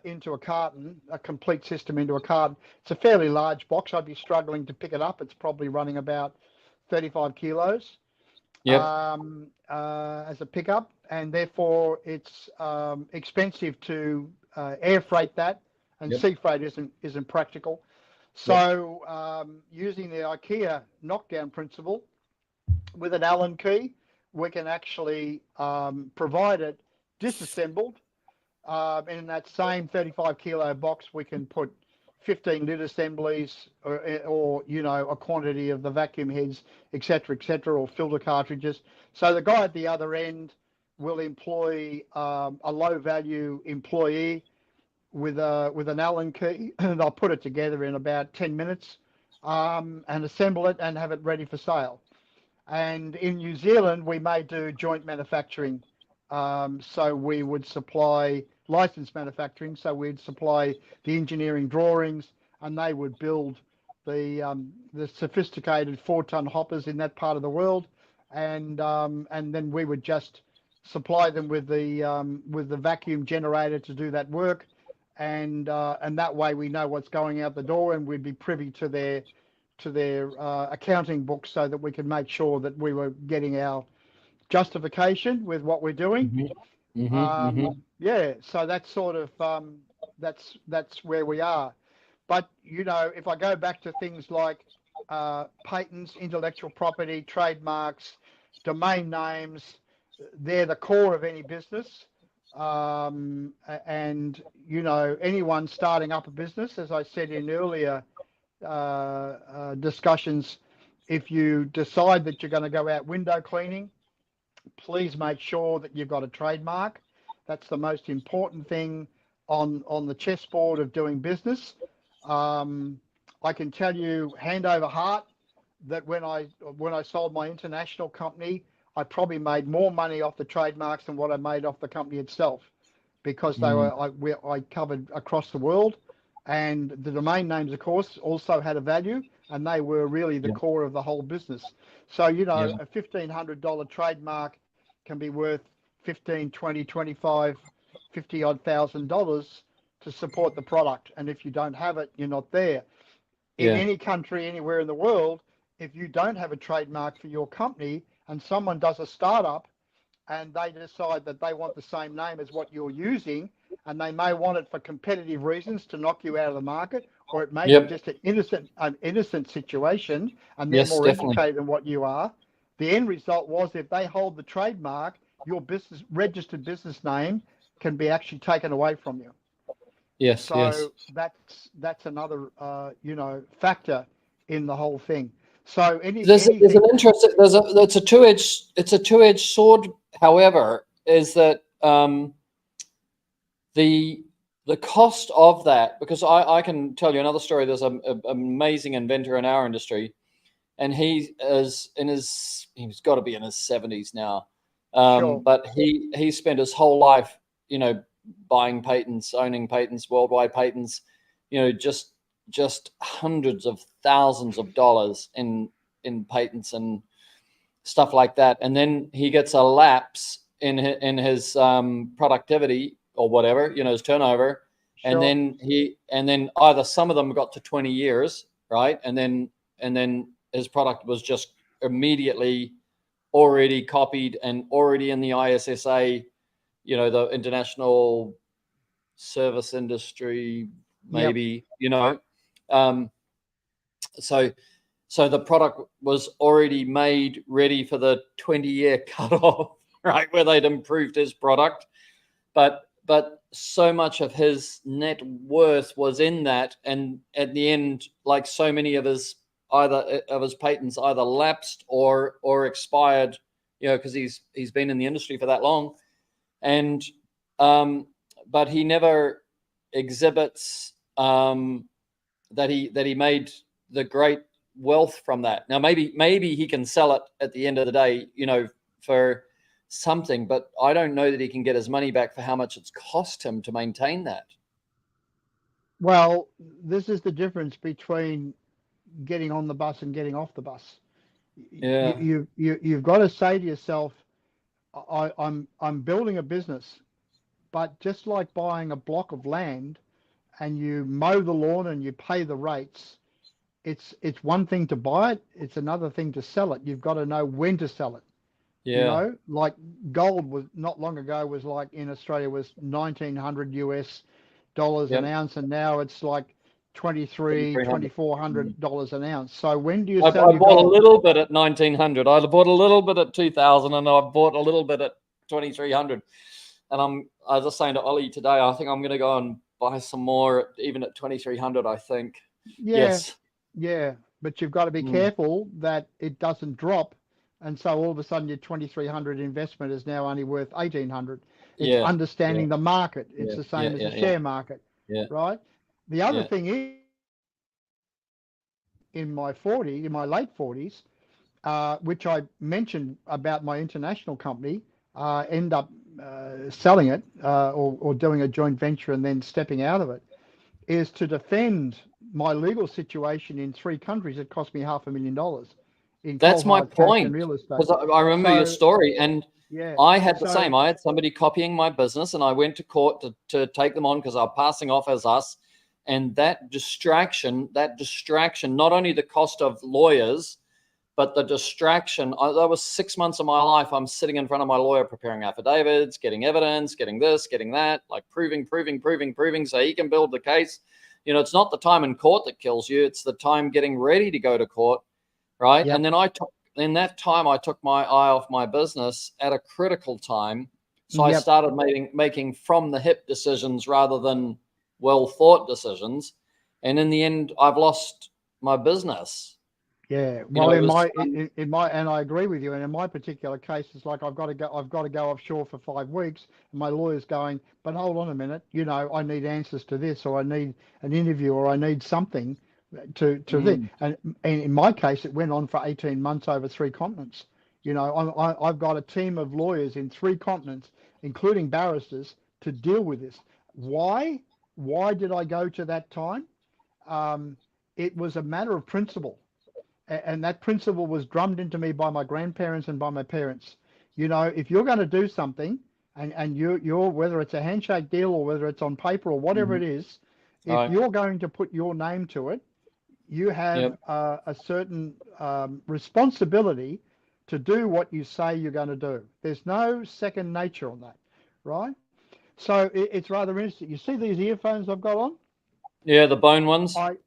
into a carton, a complete system into a carton, it's a fairly large box. I'd be struggling to pick it up. It's probably running about 35 kilos as a pickup, and therefore it's expensive to air freight that, and sea freight isn't practical. So using the IKEA knockdown principle, with an Allen key, we can actually provide it disassembled. In that same 35 kilo box, we can put 15 lid assemblies or you know, a quantity of the vacuum heads, etc., or filter cartridges. So the guy at the other end will employ a low value employee with an Allen key. They'll put it together in about 10 minutes and assemble it and have it ready for sale. And in New Zealand, we may do joint manufacturing. So we would supply licensed manufacturing. So we'd supply the engineering drawings, and they would build the sophisticated 4-ton hoppers in that part of the world. And then we would just supply them with the vacuum generator to do that work. And that way we know what's going out the door, and we'd be privy to their accounting books, so that we can make sure that we were getting our justification with what we're doing. Yeah, so that's sort of that's where we are. But you know, if I go back to things like patents, intellectual property, trademarks, domain names, they're the core of any business. And you know, anyone starting up a business, as I said in earlier discussions, if you decide that you're going to go out window cleaning, please make sure that you've got a trademark. That's the most important thing on the chessboard of doing business. I can tell you hand over heart that when I sold my international company, I probably made more money off the trademarks than what I made off the company itself, because they I covered across the world. And the domain names, of course, also had a value, and they were really the core of the whole business. So, you know, a $1,500 trademark can be worth 15, 20, 25, 50 odd $1,000 to support the product. And if you don't have it, you're not there. In any country, anywhere in the world, if you don't have a trademark for your company and someone does a startup and they decide that they want the same name as what you're using, and they may want it for competitive reasons to knock you out of the market, or it may be just an innocent situation, and they're more educated than what you are. The end result was, if they hold the trademark, your business registered business name can be actually taken away from you. So that's another you know, factor in the whole thing. So there's an interesting, it's a two-edged sword. However, is that the cost of that, because I can tell you another story. There's an amazing inventor in our industry, and he's got to be in his 70s now. But he spent his whole life, you know, buying patents, owning patents, worldwide patents, you know, just hundreds of thousands of dollars in patents and stuff like that. And then he gets a lapse in his productivity or whatever, his turnover. Sure. And then either some of them got to 20 years, right? And then his product was just immediately already copied and already in the ISSA, the International Service Industry, maybe, so the product was already made ready for the 20-year cutoff, right, where they'd improved his product. But so much of his net worth was in that, and at the end, like so many of his patents either lapsed or expired, because he's been in the industry for that long, and but he never exhibits that he made the great wealth from that. Now maybe he can sell it at the end of the day, for something, but I don't know that he can get his money back for how much it's cost him to maintain that. Well, this is the difference between getting on the bus and getting off the bus. Yeah. You've got to say to yourself, I'm building a business, but just like buying a block of land and you mow the lawn and you pay the rates, it's one thing to buy it, it's another thing to sell it. You've got to know when to sell it. Yeah. Like gold was not long ago was like in Australia was $1,900 US an ounce, and now it's like $2,400 an ounce. So when do you sell your gold? I bought a little bit at 1,900. I bought a little bit at 2,000, and I bought a little bit at 2,300. And I was just saying to Ollie today, I think I'm going to go and buy some more, even at 2,300. I think. Yeah, yes. Yeah, but you've got to be careful that it doesn't drop, and so all of a sudden your 2,300 investment is now only worth 1,800. It's understanding the market. It's the same as the share market, right? The other thing is, in my late 40s, which I mentioned about my international company, end up selling it or doing a joint venture and then stepping out of it, is to defend my legal situation in 3 countries. It cost me $500,000 in That's my point. and real estate. Because I remember your story, and I had the same. I had somebody copying my business, and I went to court to take them on because they were passing off as us. And that distraction, not only the cost of lawyers, but the distraction. That was 6 months of my life. I'm sitting in front of my lawyer preparing affidavits, getting evidence, getting this, getting that, like proving, so he can build the case. It's not the time in court that kills you. It's the time getting ready to go to court, right? Yep. And then in that time, I took my eye off my business at a critical time. So I started making from the hip decisions rather than well thought decisions. And in the end, I've lost my business. Yeah, well, in my and I agree with you. And in my particular case, it's like I've got to go offshore for 5 weeks, and my lawyer's going, but hold on a minute, I need answers to this, or I need an interview, or I need something to this. And in my case, it went on for 18 months over 3 continents. I've got a team of lawyers in 3 continents, including barristers, to deal with this. Why? Why did I go to that time? It was a matter of principle. And that principle was drummed into me by my grandparents and by my parents. If you're going to do something, and you're whether it's a handshake deal or whether it's on paper or whatever it is, if you're going to put your name to it, you have a certain responsibility to do what you say you're going to do. There's no second nature on that, right? So it's rather interesting. You see these earphones I've got on? Yeah, the bone ones. The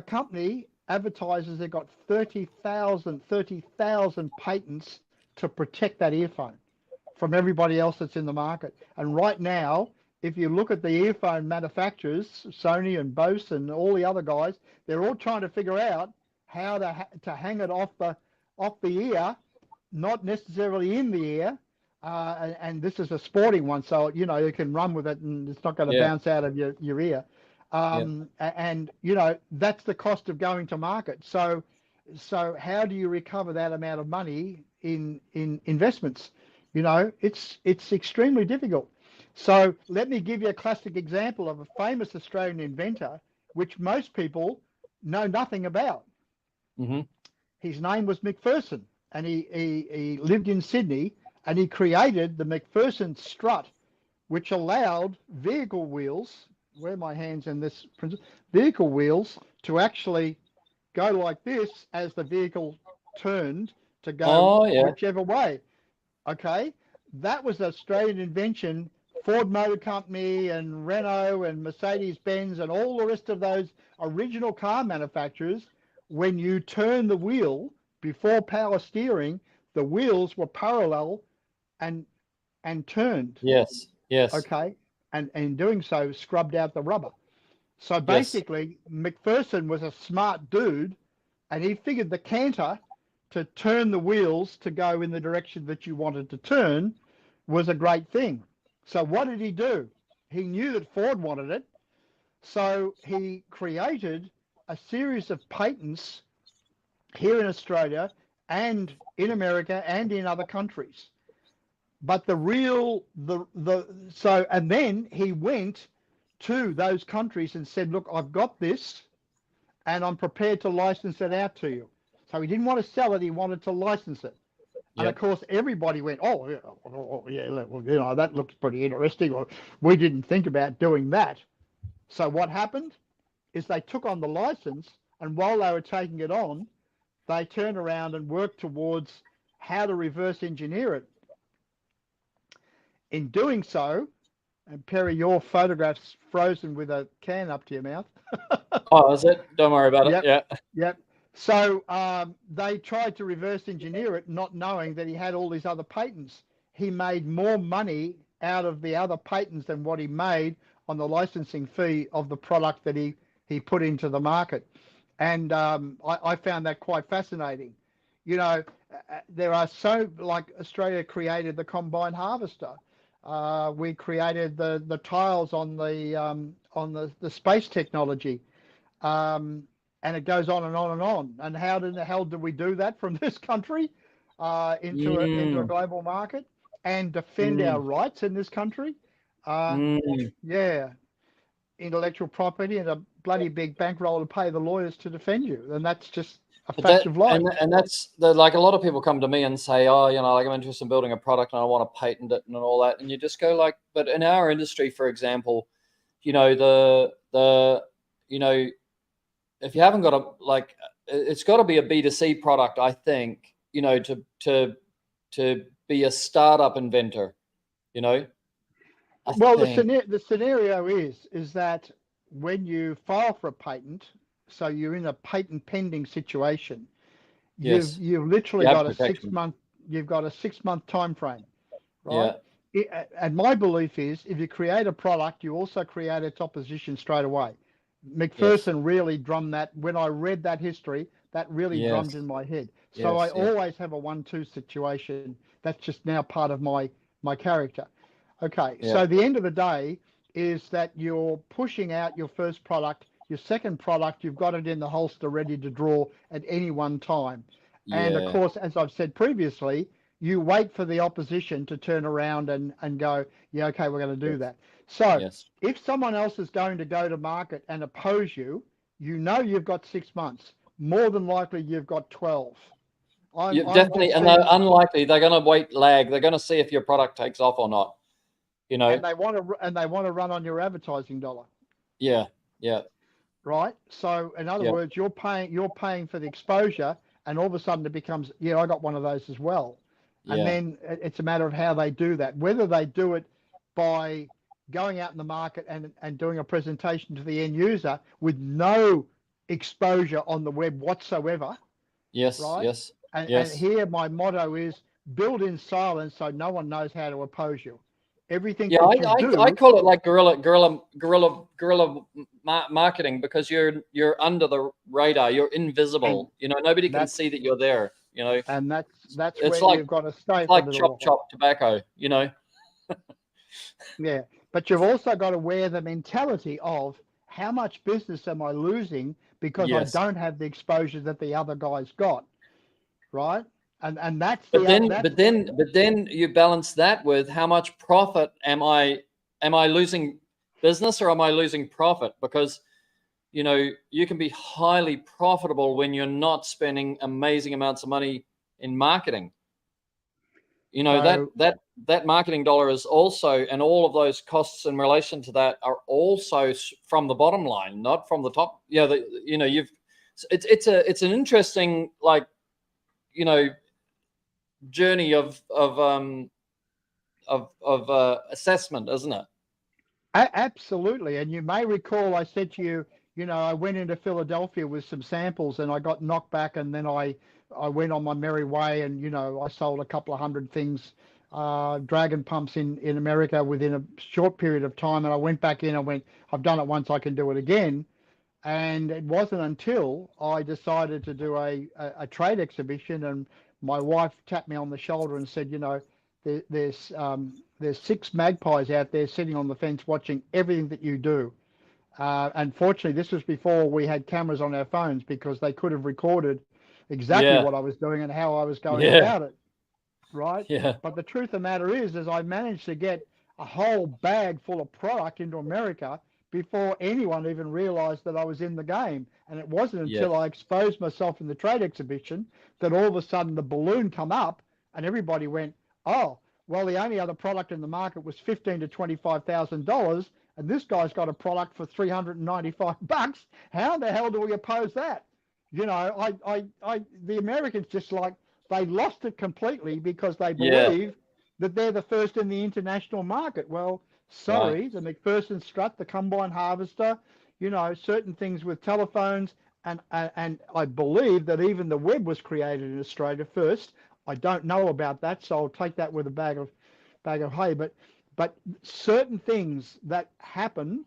company advertises they've got 30,000 patents to protect that earphone from everybody else that's in the market. And right now, if you look at the earphone manufacturers, Sony and Bose and all the other guys, they're all trying to figure out how to hang it off the ear, not necessarily in the ear. And this is a sporting one, so you can run with it and it's not going to bounce out of your ear. And that's the cost of going to market. So how do you recover that amount of money in investments? It's extremely difficult. So let me give you a classic example of a famous Australian inventor, which most people know nothing about. His name was McPherson, and he lived in Sydney, and he created the McPherson strut, which allowed vehicle wheels, where are my hands in this principle, vehicle wheels to actually go like this as the vehicle turned to go whichever way. Okay, that was an Australian invention. Ford Motor Company and Renault and Mercedes-Benz and all the rest of those original car manufacturers, when you turn the wheel before power steering, the wheels were parallel and turned. Yes. Yes. Okay, and in doing so, scrubbed out the rubber. So basically, McPherson was a smart dude, and he figured the canter to turn the wheels to go in the direction that you wanted to turn was a great thing. So what did he do? He knew that Ford wanted it, so he created a series of patents here in Australia and in America and in other countries. But and then he went to those countries and said, look, I've got this and I'm prepared to license it out to you. So he didn't want to sell it, he wanted to license it. And of course, everybody went, oh yeah, well, that looks pretty interesting, or we didn't think about doing that. So what happened is they took on the license, and while they were taking it on, they turned around and worked towards how to reverse engineer it. In doing so, and Perry, your photograph's frozen with a can up to your mouth. Oh, is it? Don't worry about it. Yeah. Yep. So they tried to reverse engineer it, not knowing that he had all these other patents. He made more money out of the other patents than what he made on the licensing fee of the product that he put into the market. And I found that quite fascinating. You know, there are like Australia created the combine harvester. We created the tiles on the space technology. And it goes on and on and on. And how in the hell did we do that from this country into a global market and defend our rights in this country? Yeah, intellectual property and a bloody big bankroll to pay the lawyers to defend you, and that's just a fact of life. And that's like a lot of people come to me and say, oh, like I'm interested in building a product and I want to patent it and all that, and you just go like, but in our industry, for example, if you haven't got it's got to be a B2C product, I think, to be a startup inventor, The scenario is that when you file for a patent, so you're in a patent pending situation, you've literally got a 6 month, you've got a 6 month time frame, right? Yeah. And my belief is if you create a product, you also create its opposition straight away. McPherson really drummed that. When I read that history, that really drummed in my head. So I always have a 1-2 situation. That's just now part of my character. Okay, so the end of the day is that you're pushing out your first product. Your second product, you've got it in the holster ready to draw at any one time. And of course, as I've said previously, you wait for the opposition to turn around and go, yeah, okay, we're going to do that. So if someone else is going to go to market and oppose you, you've got 6 months. More than likely, you've got 12. Definitely, and they're unlikely. They're going to lag. They're going to see if your product takes off or not. And they want to run on your advertising dollar. Yeah. Right. So in other words, you're paying for the exposure, and all of a sudden it becomes, I got one of those as well. And then it's a matter of how they do that. Whether they do it by going out in the market and doing a presentation to the end user with no exposure on the web whatsoever. Yes. Right? Yes. And here my motto is build in silence so no one knows how to oppose you. Everything. Yeah, I call it like guerrilla marketing, because you're under the radar, you're invisible. Nobody can see that you're there. And that's where you've got to stay. It's like chop tobacco. Yeah, but you've also got to wear the mentality of how much business am I losing because I don't have the exposure that the other guy's got, right? And that's but then you balance that with how much profit am I losing business or am I losing profit? Because you can be highly profitable when you're not spending amazing amounts of money in marketing. You know, So that marketing dollar is also, and all of those costs in relation to that are also from the bottom line, not from the top. Yeah, it's an interesting, like, you know, journey of assessment, isn't it? absolutely. And you may recall I said to you, I went into Philadelphia with some samples and I got knocked back, and then I went on my merry way, and I sold a couple of hundred things, dragon pumps in America within a short period of time. And I went back in and went, I've done it once, I can do it again. And it wasn't until I decided to do a trade exhibition, and my wife tapped me on the shoulder and said, there's 6 magpies out there sitting on the fence watching everything that you do. Unfortunately, this was before we had cameras on our phones, because they could have recorded exactly Yeah, what I was doing and how I was going yeah, about it, right? yeah, But the truth of the matter is I managed to get a whole bag full of product into America before anyone even realized that I was in the game. And it wasn't yeah, until I exposed myself in the trade exhibition that all of a sudden the balloon come up and everybody went, oh, well, the only other product in the market was $15,000 to $25,000, and this guy's got a product for $395. How the hell do we oppose that? The Americans just, like, they lost it completely because they yeah. believe that they're the first in the international market. Well, Right. sorry, the McPherson Strut, the combine harvester, certain things with telephones, and I believe that even the web was created in Australia first. I don't know about that, so I'll take that with a bag of hay. But certain things that happen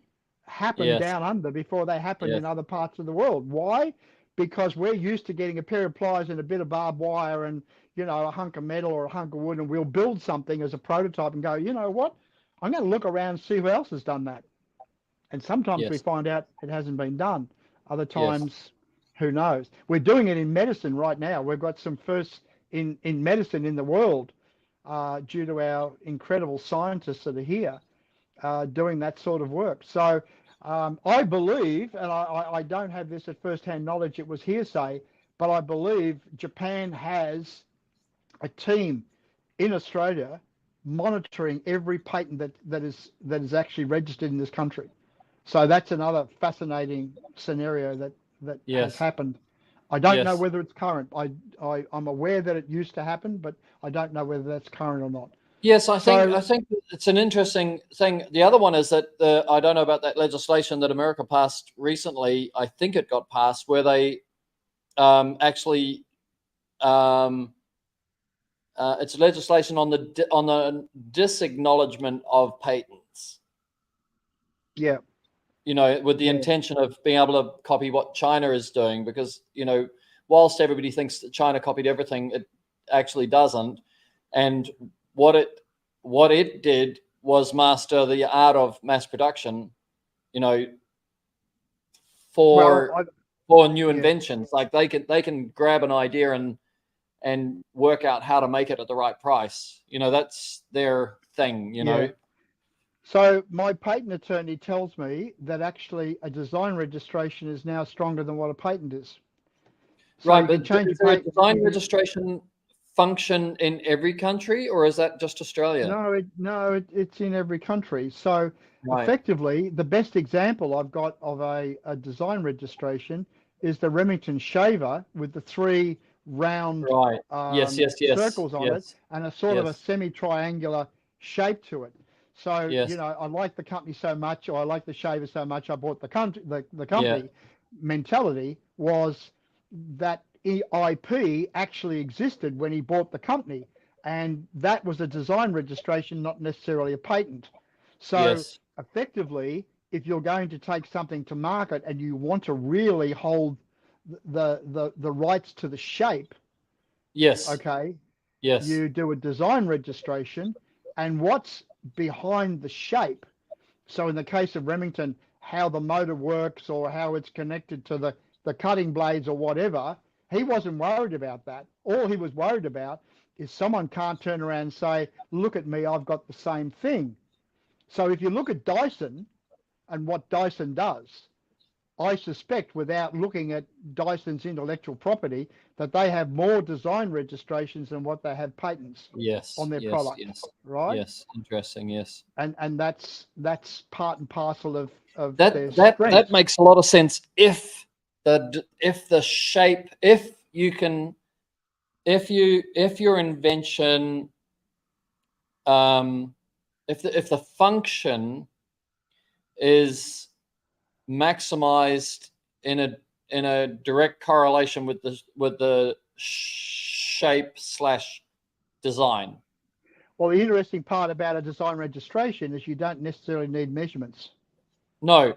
Yes. down under before they happen Yes. in other parts of the world. Why? Because we're used to getting a pair of pliers and a bit of barbed wire and a hunk of metal or a hunk of wood, and we'll build something as a prototype and go, you know what? I'm going to look around and see who else has done that. And sometimes we Yes. find out it hasn't been done. Other Yes. times, who knows? We're doing it in medicine right now. We've got some firsts in medicine in the world, due to our incredible scientists that are here, doing that sort of work. So I believe, and I don't have this at first-hand knowledge, it was hearsay, but I believe Japan has a team in Australia monitoring every patent that is actually registered in this country. So that's another fascinating scenario that has Yes. happened. I don't know Yes. whether it's current. I'm aware that it used to happen, but I don't know whether that's current or not. Yes, I So think it's an interesting thing. The other one is that I don't know about that legislation that America passed recently. I think it got passed where they actually it's legislation on the disacknowledgement of patents. yeah, With the yeah, intention of being able to copy what China is doing, because whilst everybody thinks that China copied everything, it actually doesn't. And what it did was master the art of mass production, you know, well, for for new yeah, inventions. Like they can grab an idea and work out how to make it at the right price. That's their thing. yeah. So my patent attorney tells me that actually a design registration is now stronger than what a patent is. So Right, you can but change is your there a patent. design registration function in every country, or is that just Australia? No, it's in every country. So Right, effectively, the best example I've got of a design registration is the Remington shaver with the 3 round right. Yes, yes, yes, circles on it yes, and a sort of a yes, semi-triangular shape to it. So, yes, I like the company so much, or I like the shaver so much, I bought the country. The yeah, company mentality was that EIP actually existed when he bought the company, and that was a design registration, not necessarily a patent. So yes, effectively, if you're going to take something to market and you want to really hold the rights to the shape, yes, okay, yes, you do a design registration, and what's behind the shape. So in the case of Remington, how the motor works or how it's connected to the cutting blades or whatever, he wasn't worried about that. All he was worried about is someone can't turn around and say, look at me, I've got the same thing. So if you look at Dyson and what Dyson does, I suspect, without looking at Dyson's intellectual property, that they have more design registrations than what they have patents Yes. on their Yes. product, Yes. right? Yes. Interesting. Yes. And that's part and parcel of their That strengths. makes a lot of sense. If the shape, if you can, if your invention, if the function is maximized in a direct correlation with the shape slash design. Well, the interesting part about a design registration is you don't necessarily need measurements. No,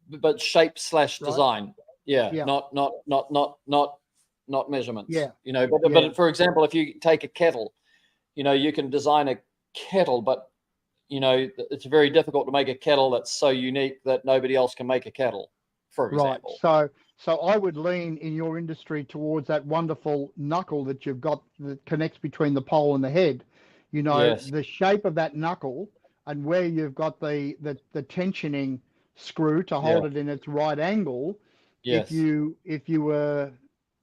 but shape slash Right? design. Yeah, Yeah. not measurements. Yeah. You know, but Yeah. for example, if you take a kettle, you know, you can design a kettle, but you know, it's very difficult to make a kettle that's so unique that nobody else can make a kettle, for example. Right. So I would lean in your industry towards that wonderful knuckle that you've got that connects between the pole and the head. You know, Yes. the shape of that knuckle and where you've got the tensioning screw to hold Yeah. it in its right angle. Yes. If you were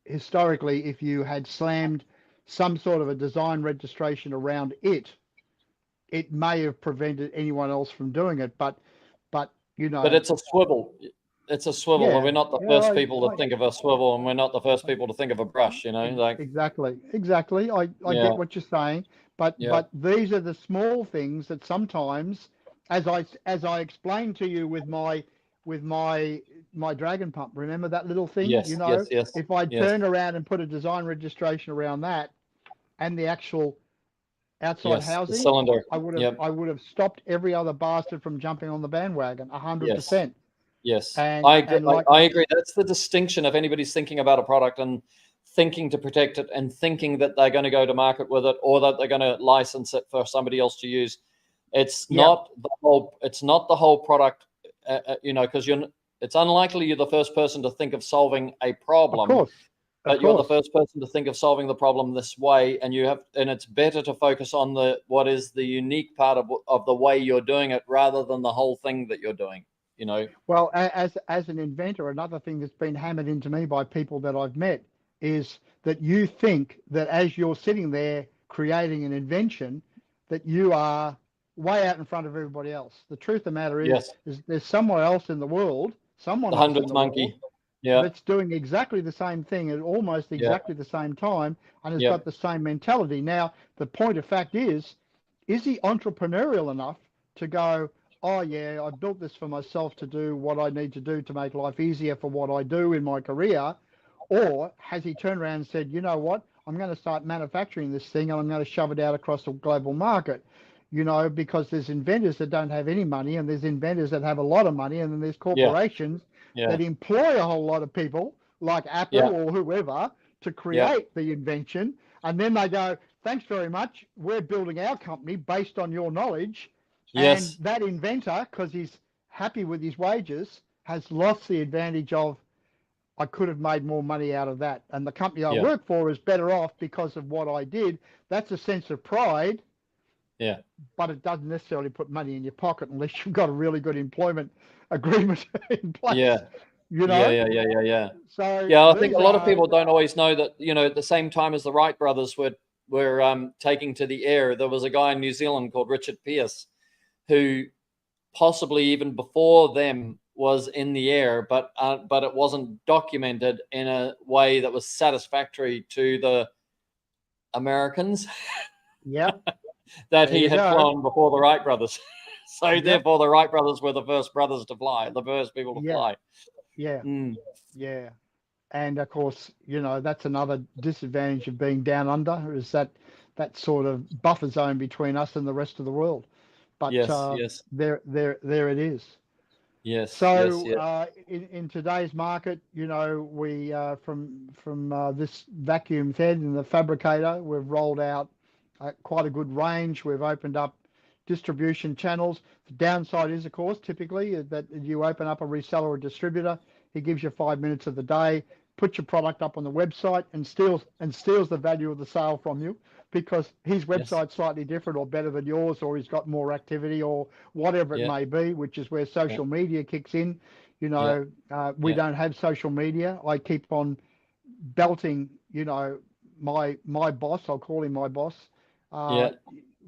historically, if you had slammed some sort of a design registration around it, it may have prevented anyone else from doing it. But you But know, it's a swivel. It's a swivel, and yeah, we're not the yeah, first people to think of a swivel, and we're not the first people to think of a brush. You know, like exactly. I yeah, get what you're saying, but yeah, these are the small things that sometimes, as I explained to you with my dragon pump. Remember that little thing? You yes, know, yes, yes, if I yes, turned around and put a design registration around that and the actual outside yes. The housing, cylinder. Yep. I would have stopped every other bastard from jumping on the bandwagon Yes. 100%. Yes, And I agree. like I agree. That's the distinction. If anybody's thinking about a product and thinking to protect it and thinking that they're going to go to market with it or that they're going to license it for somebody else to use, it's yeah, not the whole. It's not the whole product. You know, because it's unlikely you're the first person to think of solving a of problem, course, of but you're the course. first person to think of solving the problem this way. And it's better to focus on what is the unique part of the way you're doing it rather than the whole thing that you're doing. You know. Well, as an inventor, another thing that's been hammered into me by people that I've met is that you think that as you're sitting there creating an invention, that you are way out in front of everybody else. The truth of the matter is Yes. there's someone else in the world, The someone else in hundredth the world monkey. Yeah. that's doing exactly the same thing at almost Yeah. exactly the same time and has Yeah. got the same mentality. Now, the point of fact is he entrepreneurial enough to go, oh, yeah, I built this for myself to do what I need to do to make life easier for what I do in my career? Or has he turned around and said, you know what, I'm going to start manufacturing this thing and I'm going to shove it out across the global market? You know, because there's inventors that don't have any money and there's inventors that have a lot of money, and then there's Yeah. corporations Yeah. that employ a whole lot of people like Apple Yeah. or whoever to Yeah. create the invention. And then they go, thanks very much. We're building our company based on your knowledge. And Yes. that inventor, because he's happy with his wages, has lost the advantage of, I could have made more money out of that. And the company I Yeah. work for is better off because of what I did. That's a sense of pride, Yeah. but it doesn't necessarily put money in your pocket unless you've got a really good employment agreement in place. Yeah. You Yeah. know? Yeah. Yeah. Yeah. Yeah. So Yeah. I think these a lot of are, people don't always know that, you know, at the same time as the Wright brothers were taking to the air, there was a guy in New Zealand called Richard Pearce who possibly even before them was in the air, but it wasn't documented in a way that was satisfactory to the Americans yep, that there he you had go. flown before the Wright brothers. So Yep, therefore, the Wright brothers were the first brothers to fly, the first people to yeah, fly. yeah, Mm. yeah. And of course, you know, that's another disadvantage of being down under, is that sort of buffer zone between us and the rest of the world. But Yes, yes, there it is. yes, yes, So yes, in today's market, you know, we from this vacuum fed and the fabricator, we've rolled out quite a good range. We've opened up distribution channels. The downside is, of course, typically that you open up a reseller or distributor. He gives you 5 minutes of the day, puts your product up on the website, and steals the value of the sale from you, because his yes, website's slightly different or better than yours, or he's got more activity or whatever it yeah, may be, which is where yeah, social media kicks in. We don't have social media. I keep on belting, my boss. I'll call him my boss.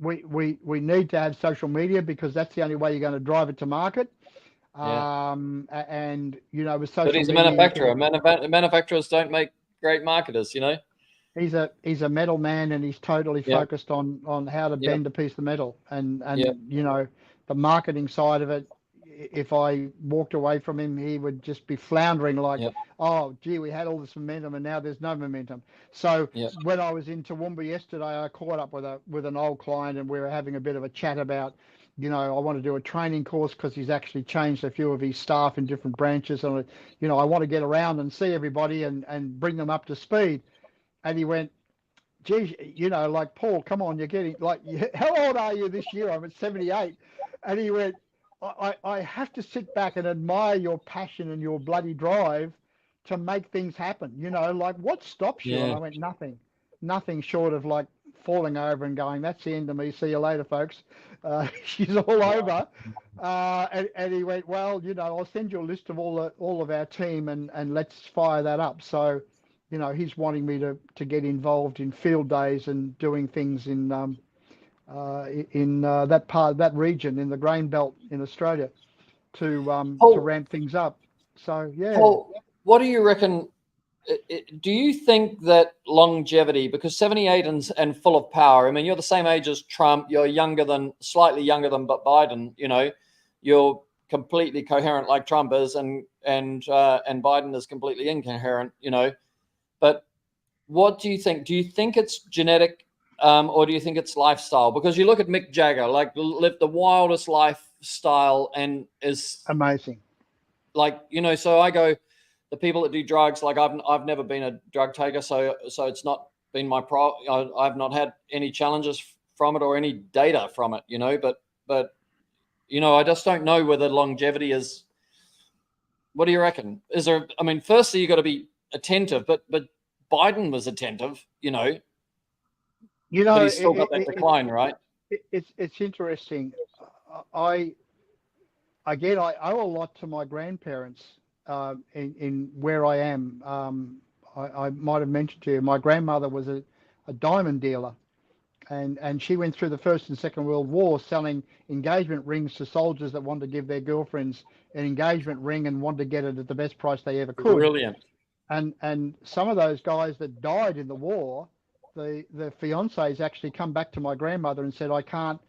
We need to have social media because that's the only way you're going to drive it to market. And with social media, but he's a manufacturer. Manufacturers don't make great marketers. He's a metal man, and he's totally focused on how to bend a piece of metal, and the marketing side of it. If I walked away from him, he would just be floundering like, oh, gee, we had all this momentum and now there's no momentum. So when I was in Toowoomba yesterday, I caught up with an old client, and we were having a bit of a chat about, I want to do a training course because he's actually changed a few of his staff in different branches. And, I want to get around and see everybody and bring them up to speed. And he went, geez, like, Paul, come on, you're getting, like, how old are you this year? I'm at 78. And he went, I have to sit back and admire your passion and your bloody drive to make things happen. Like, what stops you? And I went, nothing short of like falling over and going, that's the end of me. See you later, folks. She's all over. And he went, well, I'll send you a list of all of our team and let's fire that up. So, he's wanting me to get involved in field days and doing things in that part of that region in the grain belt in Australia to ramp things up. So Paul, what do you reckon? Do you think that longevity, because 78 and full of power, I mean, you're the same age as Trump, you're slightly younger than Biden, you're completely coherent like Trump is, and Biden is completely incoherent, but what do you think? Do you think it's genetic? Or do you think it's lifestyle? Because you look at Mick Jagger, like, lived the wildest lifestyle and is amazing. Like, so I go, the people that do drugs, like, I've never been a drug taker, so it's not been my I've not had any challenges from it or any data from it, but I just don't know whether longevity is. What do you reckon? Is there? I mean, firstly, you got to be attentive, but Biden was attentive, but he's still got that decline, right? It's interesting. I owe a lot to my grandparents in where I am. I might have mentioned to you, my grandmother was a diamond dealer, and she went through the First and Second World War selling engagement rings to soldiers that wanted to give their girlfriends an engagement ring and wanted to get it at the best price they ever could. Brilliant. And some of those guys that died in the war, the fiancés actually come back to my grandmother and said, I can't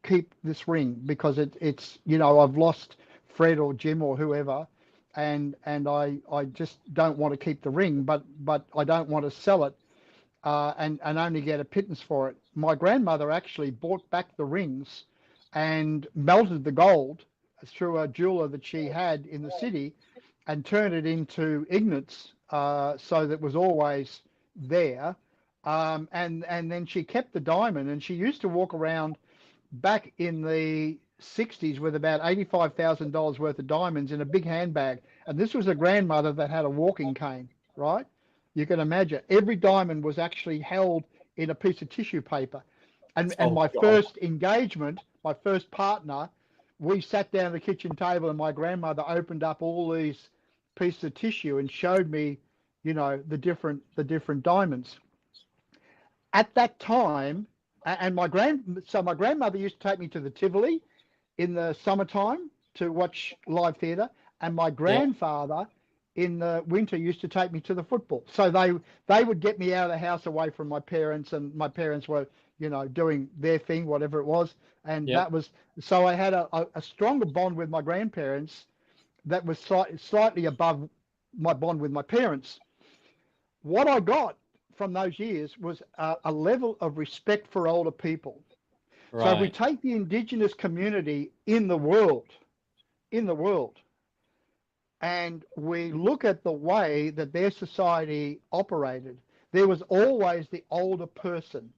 keep this ring because it's I've lost Fred or Jim or whoever, and I just don't want to keep the ring, but I don't want to sell it and only get a pittance for it. My grandmother actually bought back the rings and melted the gold through a jeweler that she had in the city and turned it into ingots, so that was always there. And then she kept the diamond, and she used to walk around back in the 60s with about $85,000 worth of diamonds in a big handbag. And this was a grandmother that had a walking cane, right? You can imagine every diamond was actually held in a piece of tissue paper. And my first engagement, my first partner, we sat down at the kitchen table and my grandmother opened up all these pieces of tissue and showed me, the different diamonds. At that time, and my grandmother used to take me to the Tivoli in the summertime to watch live theatre, and my grandfather in the winter used to take me to the football. So they would get me out of the house away from my parents, and my parents were, doing their thing, whatever it was. And that was, so I had a stronger bond with my grandparents that was slightly above my bond with my parents. What I got from those years was a level of respect for older people. Right. So if we take the Indigenous community in the world, and we look at the way that their society operated, there was always the older person,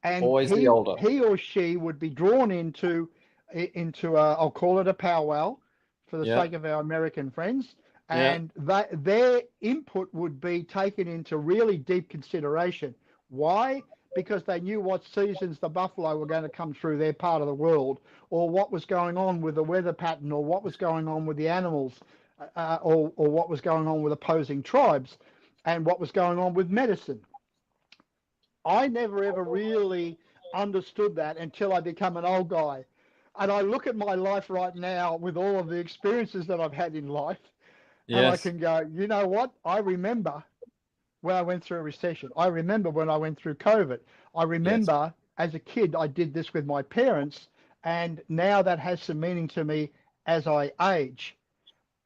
and he or she would be drawn into I'll call it a powwow for the sake of our American friends. And their input would be taken into really deep consideration. Why? because they knew what seasons the buffalo were going to come through their part of the world, or what was going on with the weather pattern, or what was going on with the animals, or what was going on with opposing tribes, and what was going on with medicine. I never ever really understood that until I become an old guy. And I look at my life right now with all of the experiences that I've had in life, and I can go, you know what? I remember when I went through a recession. I remember when I went through COVID. I remember as a kid, I did this with my parents, and now that has some meaning to me as I age.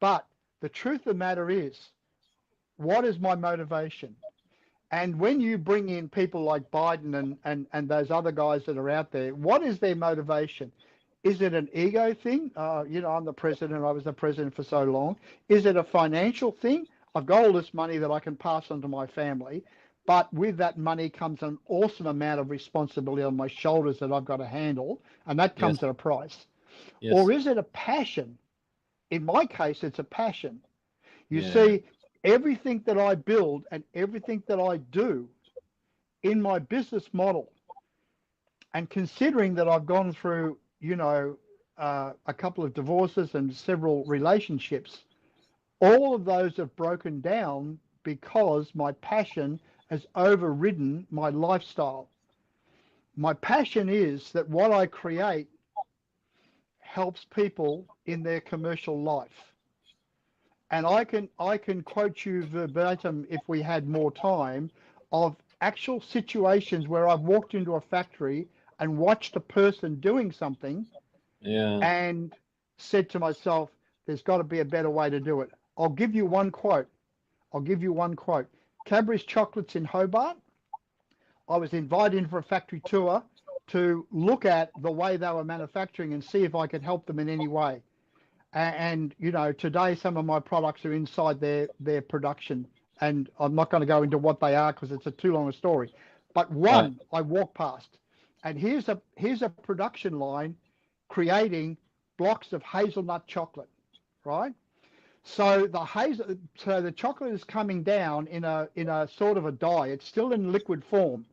But the truth of the matter is, what is my motivation? And when you bring in people like Biden and those other guys that are out there, what is their motivation? Is it an ego thing? I'm the president. I was the president for so long. Is it a financial thing? I've got all this money that I can pass on to my family, but with that money comes an awesome amount of responsibility on my shoulders that I've got to handle, and that comes at a price. Or is it a passion? In my case, it's a passion. You see, everything that I build and everything that I do in my business model, and considering that I've gone through, a couple of divorces and several relationships, all of those have broken down because my passion has overridden my lifestyle. My passion is that what I create helps people in their commercial life. And I can quote you verbatim, if we had more time, of actual situations where I've walked into a factory and watched a person doing something and said to myself, there's got to be a better way to do it. I'll give you one quote. Cadbury's Chocolates in Hobart. I was invited in for a factory tour to look at the way they were manufacturing and see if I could help them in any way. And today some of my products are inside their production, and I'm not going to go into what they are because it's too long a story. But one, I walked past, and here's a production line creating blocks of hazelnut chocolate, right? So the chocolate is coming down in a sort of a die. It's still in liquid form,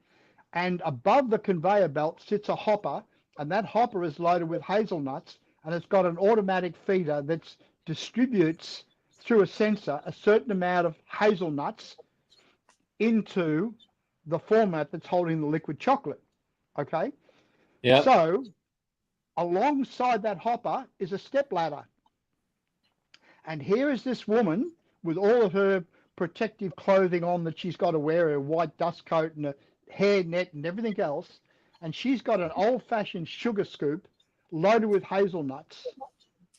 and above the conveyor belt sits a hopper, and that hopper is loaded with hazelnuts, and it's got an automatic feeder that distributes through a sensor a certain amount of hazelnuts into the format that's holding the liquid chocolate. Okay. Yeah. So alongside that hopper is a step ladder. And here is this woman with all of her protective clothing on that she's got to wear, her white dust coat and a hair net and everything else. And she's got an old-fashioned sugar scoop loaded with hazelnuts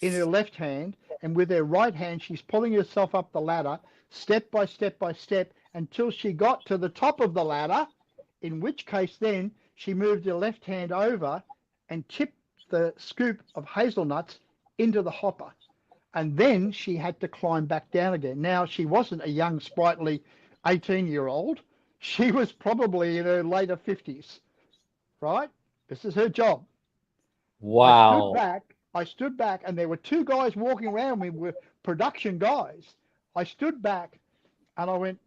in her left hand, and with her right hand she's pulling herself up the ladder step by step by step until she got to the top of the ladder, in which case then she moved her left hand over and tipped the scoop of hazelnuts into the hopper, and then she had to climb back down again. Now, she wasn't a young sprightly 18-year-old. She was probably in her later 50s, right? This is her job. Wow. I stood back, and there were two guys walking around me with production guys. I stood back, and I went,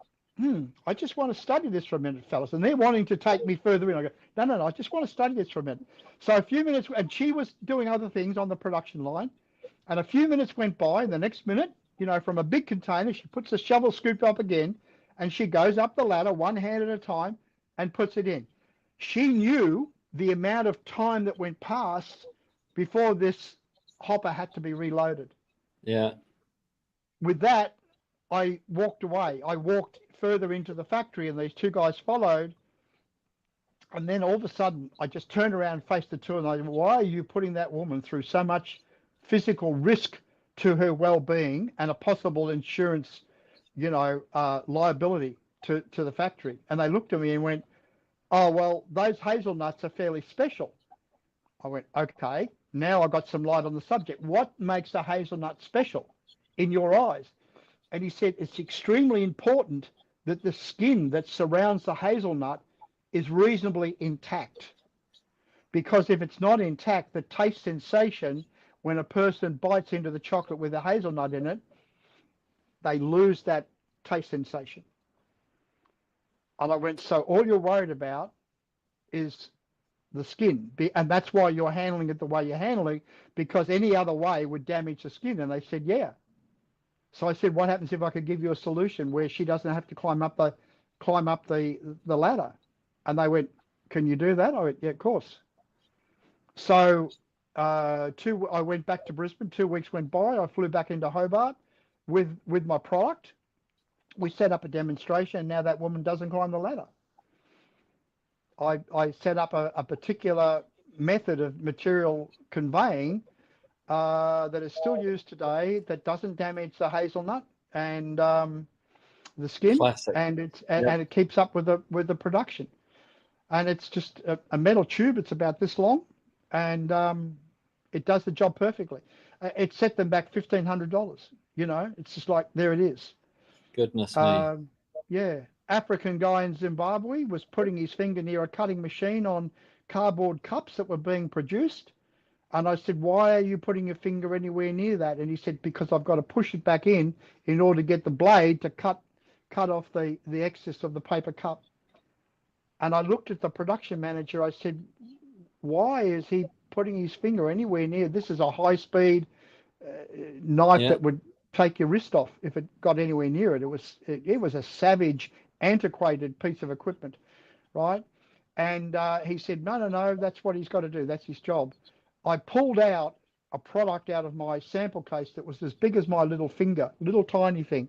I just want to study this for a minute, fellas. And they're wanting to take me further in. I go, no, I just want to study this for a minute. So a few minutes, and she was doing other things on the production line, and a few minutes went by, and the next minute, from a big container, she puts the shovel scoop up again, and she goes up the ladder one hand at a time and puts it in. She knew the amount of time that went past before this hopper had to be reloaded. Yeah. With that, I walked away. I walked further into the factory, and these two guys followed. And then all of a sudden, I just turned around and faced the two, and I said, why are you putting that woman through so much physical risk to her well-being and a possible insurance, liability to the factory? And they looked at me and went, oh, well, those hazelnuts are fairly special. I went, okay, now I got some light on the subject. What makes a hazelnut special in your eyes? And he said, it's extremely important that the skin that surrounds the hazelnut is reasonably intact. Because if it's not intact, the taste sensation, when a person bites into the chocolate with a hazelnut in it, they lose that taste sensation. And I went, so all you're worried about is the skin, and that's why you're handling it the way you're handling, because any other way would damage the skin. And they said, yeah. So I said, what happens if I could give you a solution where she doesn't have to climb up the ladder? And they went, can you do that? I went, yeah, of course. So I went back to Brisbane. 2 weeks went by. I flew back into Hobart with my product. We set up a demonstration, and now that woman doesn't climb the ladder. I set up a particular method of material conveying that is still used today that doesn't damage the hazelnut and the skin. Classic. And it keeps up with the production. And it's just a metal tube. It's about this long, and it does the job perfectly. It set them back $1,500. You know, it's just like, there it is. Goodness me. Yeah. African guy in Zimbabwe was putting his finger near a cutting machine on cardboard cups that were being produced. And I said, why are you putting your finger anywhere near that? And he said, because I've got to push it back in order to get the blade to cut off the excess of the paper cup. And I looked at the production manager. I said, why is he putting his finger anywhere near? This is a high-speed knife that would take your wrist off if it got anywhere near it. It was a savage, antiquated piece of equipment, right? And he said, no, that's what he's got to do. That's his job. I pulled out a product out of my sample case that was as big as my little finger, little tiny thing.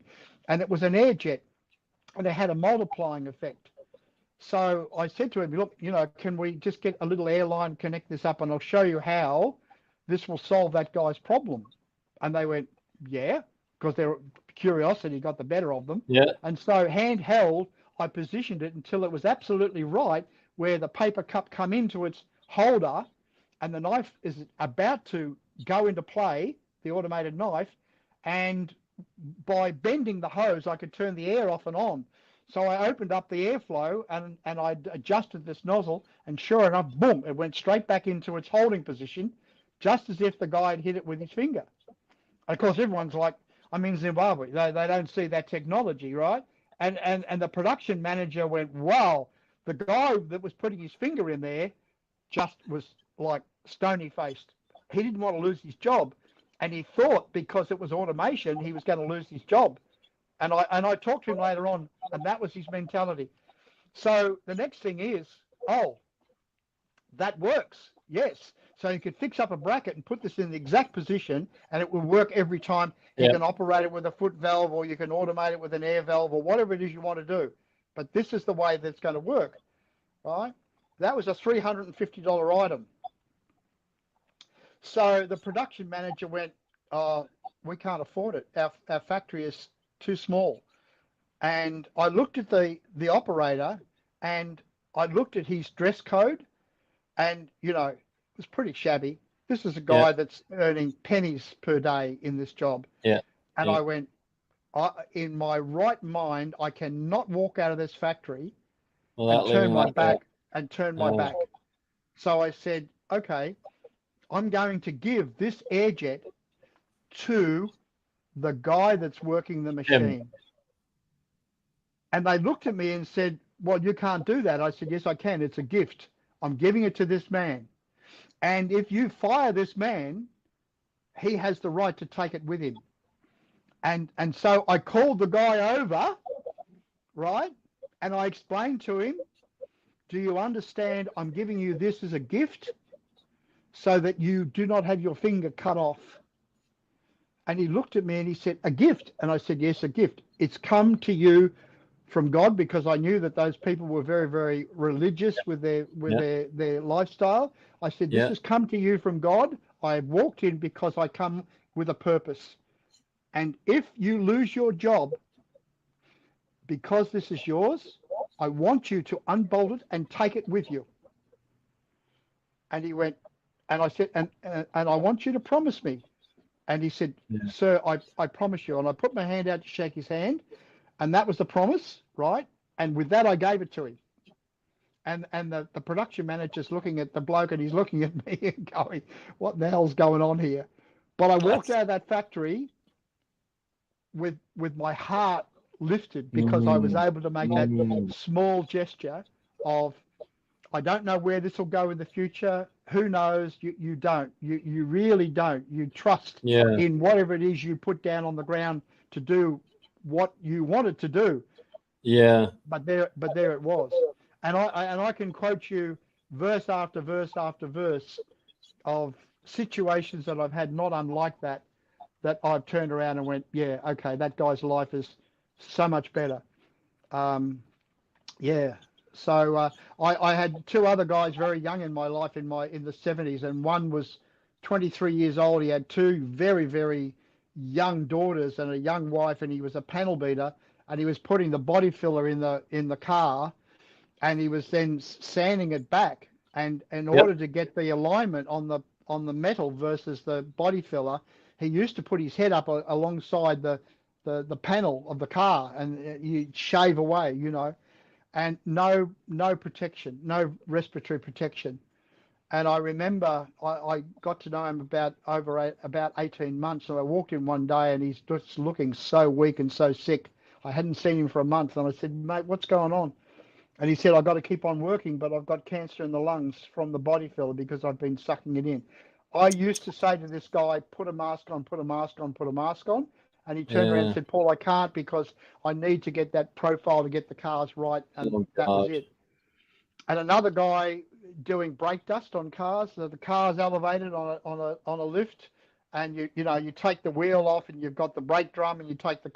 And it was an air jet, and it had a multiplying effect. So I said to him, look, can we just get a little airline, connect this up, and I'll show you how this will solve that guy's problem. And they went, yeah, because their curiosity got the better of them. Yeah. And so handheld, I positioned it until it was absolutely right where the paper cup come into its holder and the knife is about to go into play, the automated knife, and by bending the hose, I could turn the air off and on. So I opened up the airflow and I adjusted this nozzle, and sure enough, boom, it went straight back into its holding position, just as if the guy had hit it with his finger. Of course, everyone's like, I'm in Zimbabwe. They don't see that technology, right? And the production manager went, wow, the guy that was putting his finger in there just was like stony-faced. He didn't want to lose his job. And he thought because it was automation, he was going to lose his job. And I talked to him later on, and that was his mentality. So the next thing is, oh, that works. Yes. So you could fix up a bracket and put this in the exact position, and it will work every time. You can operate it with a foot valve, or you can automate it with an air valve, or whatever it is you want to do. But this is the way that's going to work, right? That was a $350 item. So the production manager went, we can't afford it. Our factory is too small. And I looked at the operator, and I looked at his dress code, and, it was pretty shabby. This is a guy that's earning pennies per day in this job. Yeah. And I went, in my right mind, I cannot walk out of this factory and turn my back. So I said, okay, I'm going to give this airjet to the guy that's working the machine. And they looked at me and said, well, you can't do that. I said, yes, I can. It's a gift. I'm giving it to this man. And if you fire this man, he has the right to take it with him. And so I called the guy over, right? And I explained to him, do you understand I'm giving you this as a gift so that you do not have your finger cut off? And he looked at me and he said, a gift? And I said, yes, a gift. It's come to you from God, because I knew that those people were very, very religious with their lifestyle. I said, this has come to you from God. I walked in because I come with a purpose. And if you lose your job because this is yours, I want you to unbolt it and take it with you. And he went, and I said, and I want you to promise me. And he said, sir, I promise you. And I put my hand out to shake his hand. And that was the promise, right? And with that, I gave it to him. And the production manager's looking at the bloke, and he's looking at me and going, what the hell's going on here? But I walked out of that factory with my heart lifted, because I was able to make that small gesture of, I don't know where this will go in the future. Who knows? You don't. You really don't. You trust in whatever it is you put down on the ground to do what you wanted to do. Yeah. But there it was. And I can quote you verse after verse after verse of situations that I've had not unlike that I've turned around and went, yeah, okay, that guy's life is so much better. Yeah. So I had two other guys very young in my life in the 70s, and one was 23 years old. He had two very, very young daughters and a young wife, and he was a panel beater, and he was putting the body filler in the car, and he was then sanding it back, and in order to get the alignment on the metal versus the body filler, he used to put his head up alongside the panel of the car, and he'd shave away, and no protection, no respiratory protection. And I remember I got to know him about 18 months, and I walked in one day and he's just looking so weak and so sick. I hadn't seen him for a month, and I said, mate, what's going on? And he said, I've got to keep on working, but I've got cancer in the lungs from the body filler because I've been sucking it in. I used to say to this guy, put a mask on, put a mask on, put a mask on. And he turned around and said, Paul, I can't because I need to get that profile to get the cars right. And that was it. And another guy doing brake dust on cars. So the car's elevated on a lift, and you take the wheel off, and you've got the brake drum, and you take the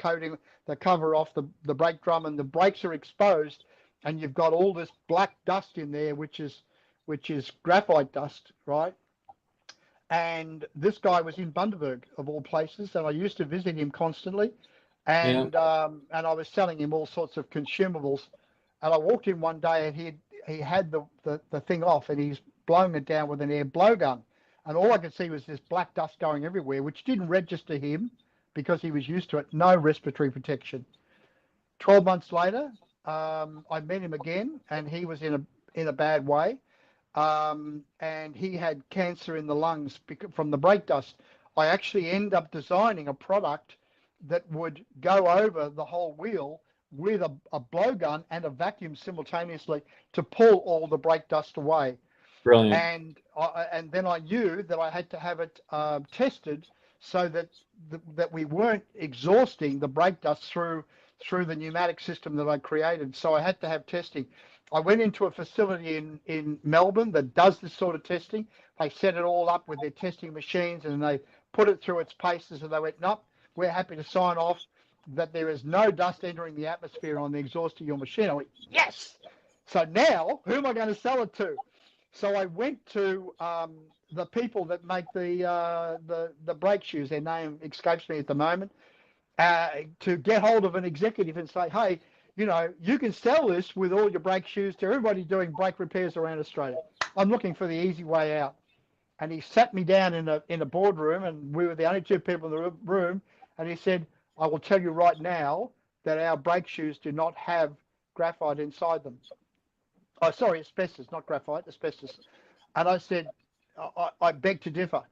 cover off the brake drum, and the brakes are exposed, and you've got all this black dust in there, which is graphite dust, right? And this guy was in Bundaberg, of all places, and I used to visit him constantly, and I was selling him all sorts of consumables. And I walked in one day, and he had the thing off, and he's blowing it down with an air blowgun, and all I could see was this black dust going everywhere, which didn't register him because he was used to it. No respiratory protection. 12 months later, I met him again, and he was in a bad way. And he had cancer in the lungs from the brake dust. I actually ended up designing a product that would go over the whole wheel with a blowgun and a vacuum simultaneously to pull all the brake dust away. Brilliant. And then I knew that I had to have it tested so that we weren't exhausting the brake dust through the pneumatic system that I created. So I had to have testing. I went into a facility in Melbourne that does this sort of testing. They set it all up with their testing machines, and they put it through its paces, and they went, nope, we're happy to sign off that there is no dust entering the atmosphere on the exhaust of your machine. I went, yes! So now, who am I going to sell it to? So I went to the people that make the brake shoes. Their name escapes me at the moment. To get hold of an executive and say, hey, you can sell this with all your brake shoes to everybody doing brake repairs around Australia. I'm looking for the easy way out. And he sat me down in a boardroom, and we were the only two people in the room. And he said, I will tell you right now that our brake shoes do not have graphite inside them. Oh, sorry, asbestos, not graphite, asbestos. And I said, I beg to differ.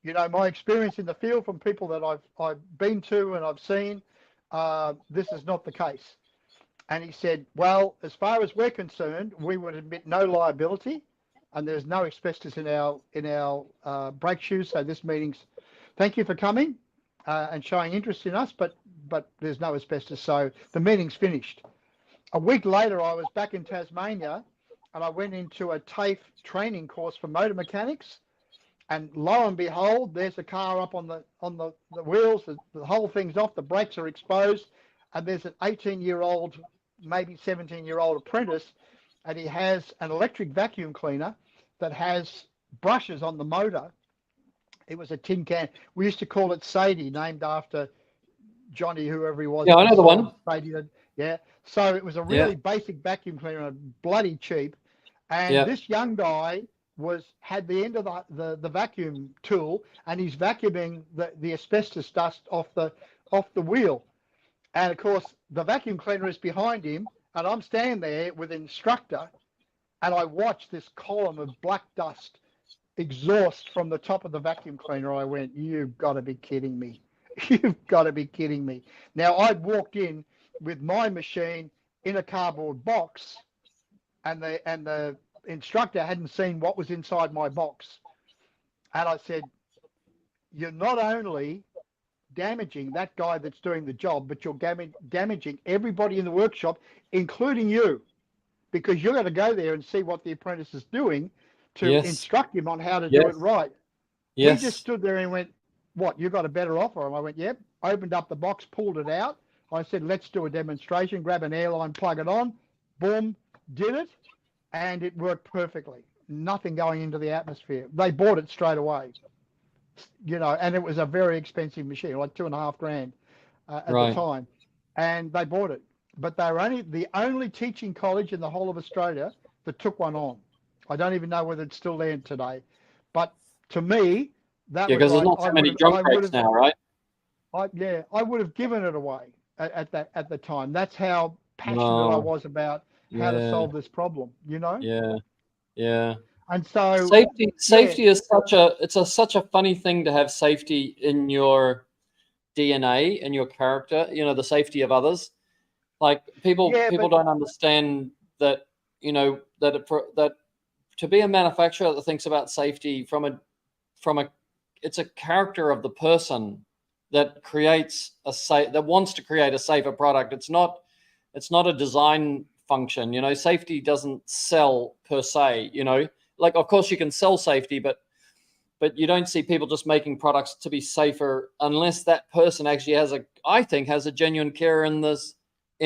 My experience in the field from people that I've been to and I've seen, this is not the case. And he said, well, as far as we're concerned, we would admit no liability, and there's no asbestos in our brake shoes. So this means, thank you for coming and showing interest in us, but there's no asbestos. So the meeting's finished. A week later, I was back in Tasmania, and I went into a TAFE training course for motor mechanics. And lo and behold, there's a car up on the wheels. The whole thing's off. The brakes are exposed, and there's an 18-year-old, maybe 17-year-old apprentice, and he has an electric vacuum cleaner that has brushes on the motor. It was a tin can. We used to call it Sadie, named after Johnny, whoever he was. Yeah, I know the one. Sadie, yeah. So it was a really basic vacuum cleaner, bloody cheap. And this young guy had the end of the vacuum tool, and he's vacuuming the asbestos dust off the wheel. And of course, the vacuum cleaner is behind him, and I'm standing there with an instructor, and I watch this column of black dust exhaust from the top of the vacuum cleaner. I went, you've got to be kidding me. You've got to be kidding me. Now, I'd walked in with my machine in a cardboard box, and the instructor hadn't seen what was inside my box. And I said, you're not only damaging that guy that's doing the job, but you're damaging everybody in the workshop, including you, because you're going to go there and see what the apprentice is doing to instruct him on how to do it right. He just stood there and went, what, you got a better offer? And I went, yep. Opened up the box, pulled it out. I said, let's do a demonstration, grab an airline, plug it on, boom, did it, and it worked perfectly. Nothing going into the atmosphere. They bought it straight away, you know, and it was a very expensive machine, like $2,500 at the time, and they bought it. But they were the only teaching college in the whole of Australia that took one on. I don't even know whether it's still there today, but to me, that was because like, there's not so many drum breaks now, right? I would have given it away at the time. That's how passionate I was about how to solve this problem, you know? Yeah. And so safety is such a funny thing to have safety in your DNA, in your character, you know, the safety of others. Like people don't understand that, you know, that to be a manufacturer that thinks about safety from a it's a character of the person that creates that wants to create a safer product. It's not a design function, you know. Safety doesn't sell per se, you know. Like, of course you can sell safety, but you don't see people just making products to be safer unless that person actually has a genuine care in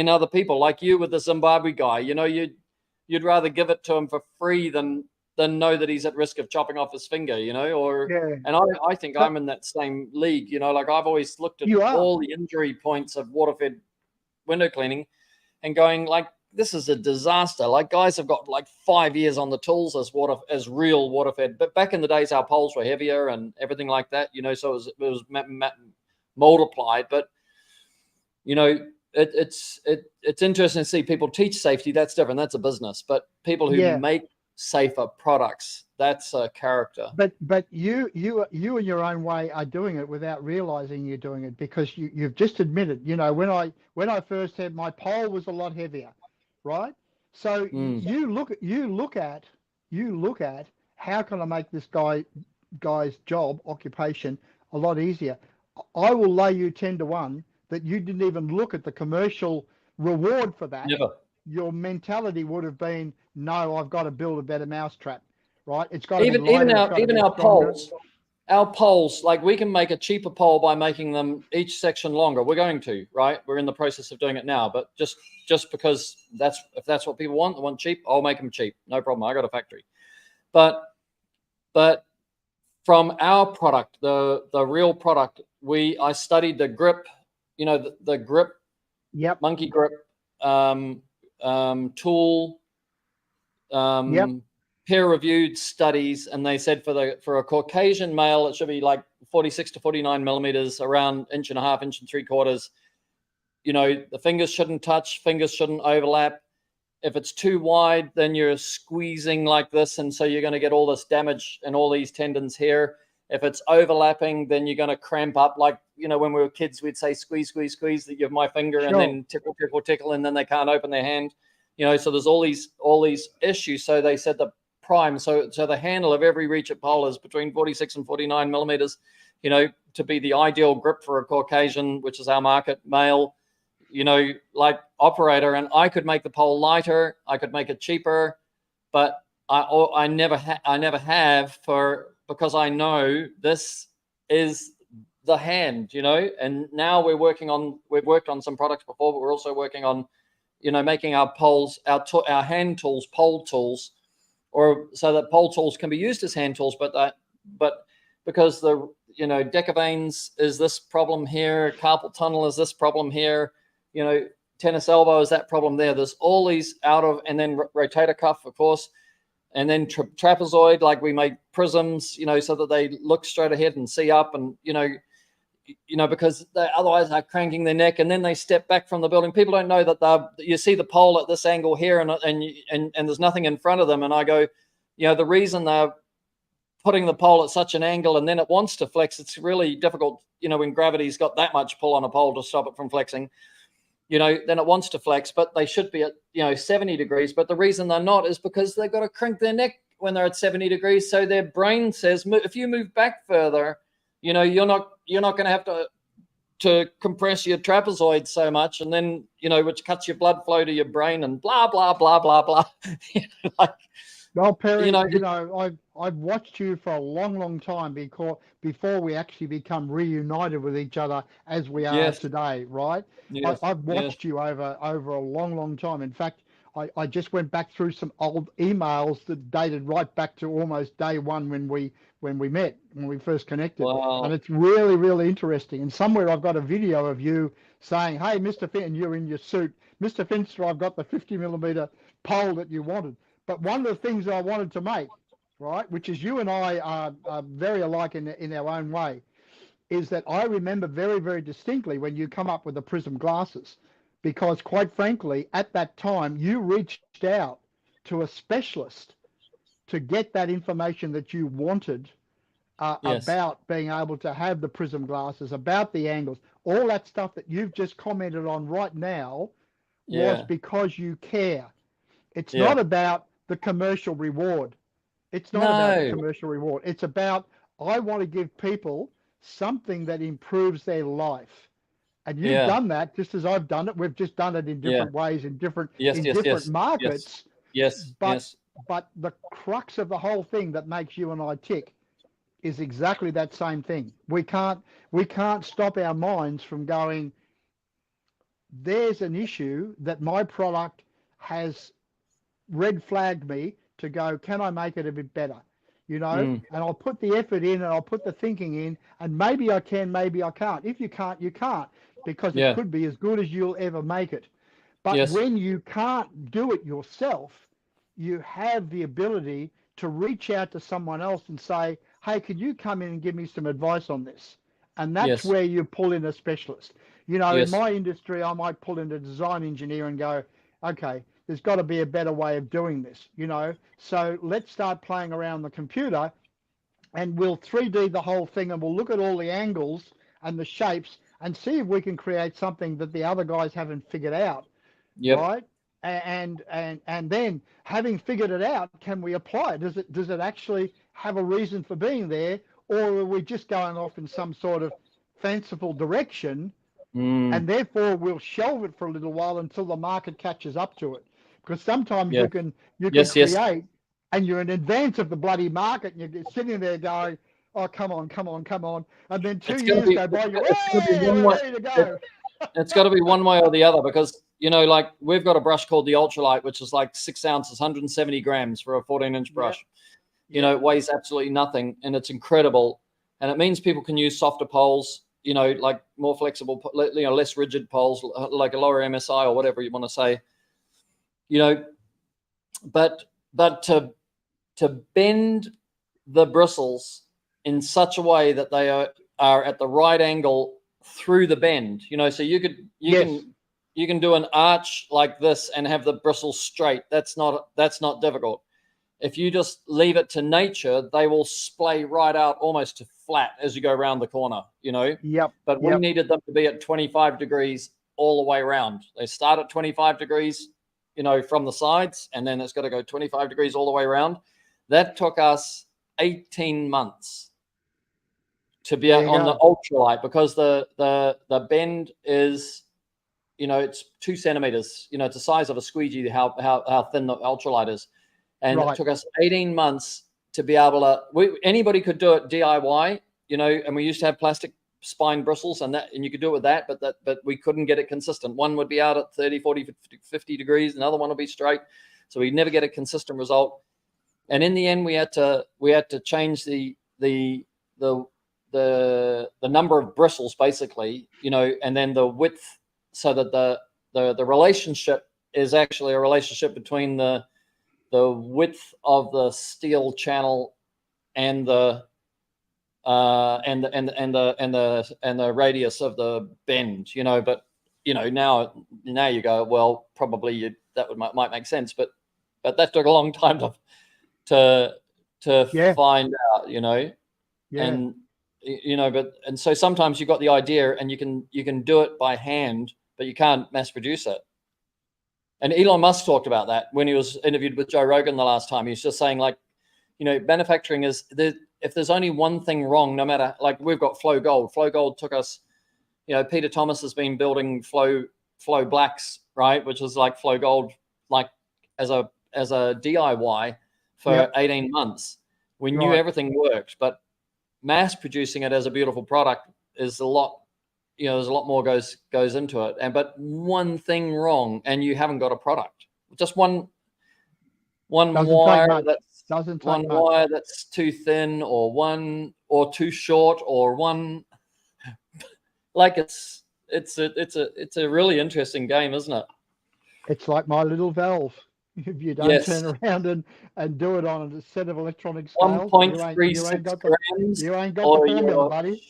other people. Like you with the Zimbabwe guy, you know, you'd rather give it to him for free than know that he's at risk of chopping off his finger, you know, and I think I'm in that same league, you know. Like, I've always looked at all the injury points of water-fed window cleaning and going, like, this is a disaster. Like, guys have got like 5 years on the tools as real water-fed. But back in the days, our poles were heavier and everything like that, you know, so it was multiplied. But, you know, it's interesting to see people teach safety. That's different. That's a business. But people who make safer products, that's a character. But you in your own way are doing it without realizing you're doing it, because you've just admitted, you know, when I first had my pole was a lot heavier, right? So you look at how can I make this guy's job, occupation, a lot easier. I will lay you 10 to 1 that you didn't even look at the commercial reward for that. Never. Your mentality would have been, no, I've got to build a better mousetrap, right? It's got to even be lighter, even our poles. Our poles, like, we can make a cheaper pole by making them each section longer. We're going to, right? We're in the process of doing it now, but just because if that's what people want, they want cheap, I'll make them cheap. No problem. I got a factory. But from our product, the real product, I studied the grip, you know, the grip, monkey grip, tool, peer-reviewed studies, and they said for a Caucasian male, it should be like 46 to 49 millimeters, around 1.5 inches, 1 3/4. You know, the fingers shouldn't touch, fingers shouldn't overlap. If it's too wide, then you're squeezing like this, and so you're going to get all this damage and all these tendons here. If it's overlapping, then you're going to cramp up. Like, you know, when we were kids, we'd say squeeze, squeeze, squeeze, that you have my finger, and then tickle, tickle, tickle, and then they can't open their hand. You know, so there's all these issues. So they said the prime, so the handle of every reach at pole is between 46 and 49 millimeters, you know, to be the ideal grip for a Caucasian, which is our market, male, you know, like, operator. And I could make the pole lighter, I could make it cheaper, but I never have, because I know this is the hand, you know. And now we've worked on some products before, but we're also working on, you know, making our poles, our hand tools, pole tools, or so that pole tools can be used as hand tools, but because the, you know, decaveins is this problem here, carpal tunnel is this problem here, you know, tennis elbow is that problem there. There's all these and then rotator cuff, of course, and then trapezoid, like we make prisms, you know, so that they look straight ahead and see up, and, you know, because they otherwise are cranking their neck, and then they step back from the building. People don't know that you see the pole at this angle here, and there's nothing in front of them. And I go, you know, the reason they're putting the pole at such an angle and then it wants to flex, it's really difficult, you know, when gravity's got that much pull on a pole to stop it from flexing. then it wants to flex, but they should be at 70 degrees. But the reason they're not is because they've got to crank their neck when they're at 70 degrees. So their brain says, if you move back further, you're not going to have to compress your trapezoid so much, and then which cuts your blood flow to your brain and blah blah blah blah blah. Well, Perry, I've watched you for a long, long time before we actually become reunited with each other as we are today, right? Yes. I've watched you over a long, long time. In fact, I just went back through some old emails that dated right back to almost day one when we met, when we first connected. Wow. And it's really, really interesting. And somewhere I've got a video of you saying, "Hey, Mr. Finster," and you're in your suit, "Mr. Finster, I've got the 50mm pole that you wanted." But one of the things that I wanted to make, right, which is you and I are very alike in our own way, is that I remember very, very distinctly when you come up with the prism glasses, because quite frankly, at that time, you reached out to a specialist to get that information that you wanted about being able to have the prism glasses, about the angles, all that stuff that you've just commented on right now was because you care. It's not about the commercial reward. It's not about the commercial reward. It's about, I want to give people something that improves their life. And you've done that just as I've done it. We've just done it in different ways, in different markets. But the crux of the whole thing that makes you and I tick is exactly that same thing. We can't stop our minds from going, there's an issue that my product has red flagged me to go, can I make it a bit better? And I'll put the effort in and I'll put the thinking in, and maybe I can, maybe I can't. If you can't, you can't, because it could be as good as you'll ever make it. But when you can't do it yourself, you have the ability to reach out to someone else and say, hey, could you come in and give me some advice on this? And that's where you pull in a specialist. In my industry, I might pull in a design engineer and go, okay, there's got to be a better way of doing this, So let's start playing around the computer and we'll 3D the whole thing, and we'll look at all the angles and the shapes and see if we can create something that the other guys haven't figured out. Right? And then having figured it out, can we apply it? Does it actually have a reason for being there, or are we just going off in some sort of fanciful direction? And therefore we'll shelve it for a little while until the market catches up to it. Because sometimes you can create, and you're in advance of the bloody market, and you're sitting there going, oh, come on. And then 2 years go by, you're ready to go. It's got to be one way or the other, because, like we've got a brush called the Ultralight, which is like 6 ounces, 170 grams for a 14-inch brush. It weighs absolutely nothing, and it's incredible. And it means people can use softer poles, like more flexible, less rigid poles, like a lower MSI or whatever you want to say. But to bend the bristles in such a way that they are at the right angle through the bend, so you can do an arch like this and have the bristles straight. That's not difficult. If you just leave it to nature, they will splay right out almost to flat as you go around the corner, But we needed them to be at 25 degrees all the way around. They start at 25 degrees, from the sides, and then it's got to go 25 degrees all the way around. That took us 18 months to be on the Ultralight, because the bend is, it's 2 centimeters. It's the size of a squeegee, how thin the Ultralight is. And it took us 18 months to be able to, anybody could do it DIY, and we used to have plastic spine bristles and you could do it with that, but we couldn't get it consistent. One would be out at 30, 40, 50 degrees. Another one would be straight. So we'd never get a consistent result. And in the end, we had to change the number of bristles, basically, and then the width, so that the relationship is actually a relationship between the width of the steel channel and the radius of the bend, but now you go, well, probably might make sense, but that took a long time to find out, and so sometimes you've got the idea and you can do it by hand but you can't mass produce it. And Elon Musk talked about that when he was interviewed with Joe Rogan the last time. He's just saying, like, you know, manufacturing is, if there's only one thing wrong, no matter, like, we've got Flow Gold. Flow Gold took us, you know, Peter Thomas has been building Flow Blacks, right, which is like Flow Gold, like as a DIY for 18 months. We knew everything worked, but mass producing it as a beautiful product is a lot, you know, there's a lot more goes into it. And but one thing wrong and you haven't got a product. Just one wire that's too thin, or too short, or one, like it's a really interesting game, isn't it? It's like my little valve. If you don't turn around and do it on a set of electronic scales, 1.36 grams, you ain't got the formula, buddy.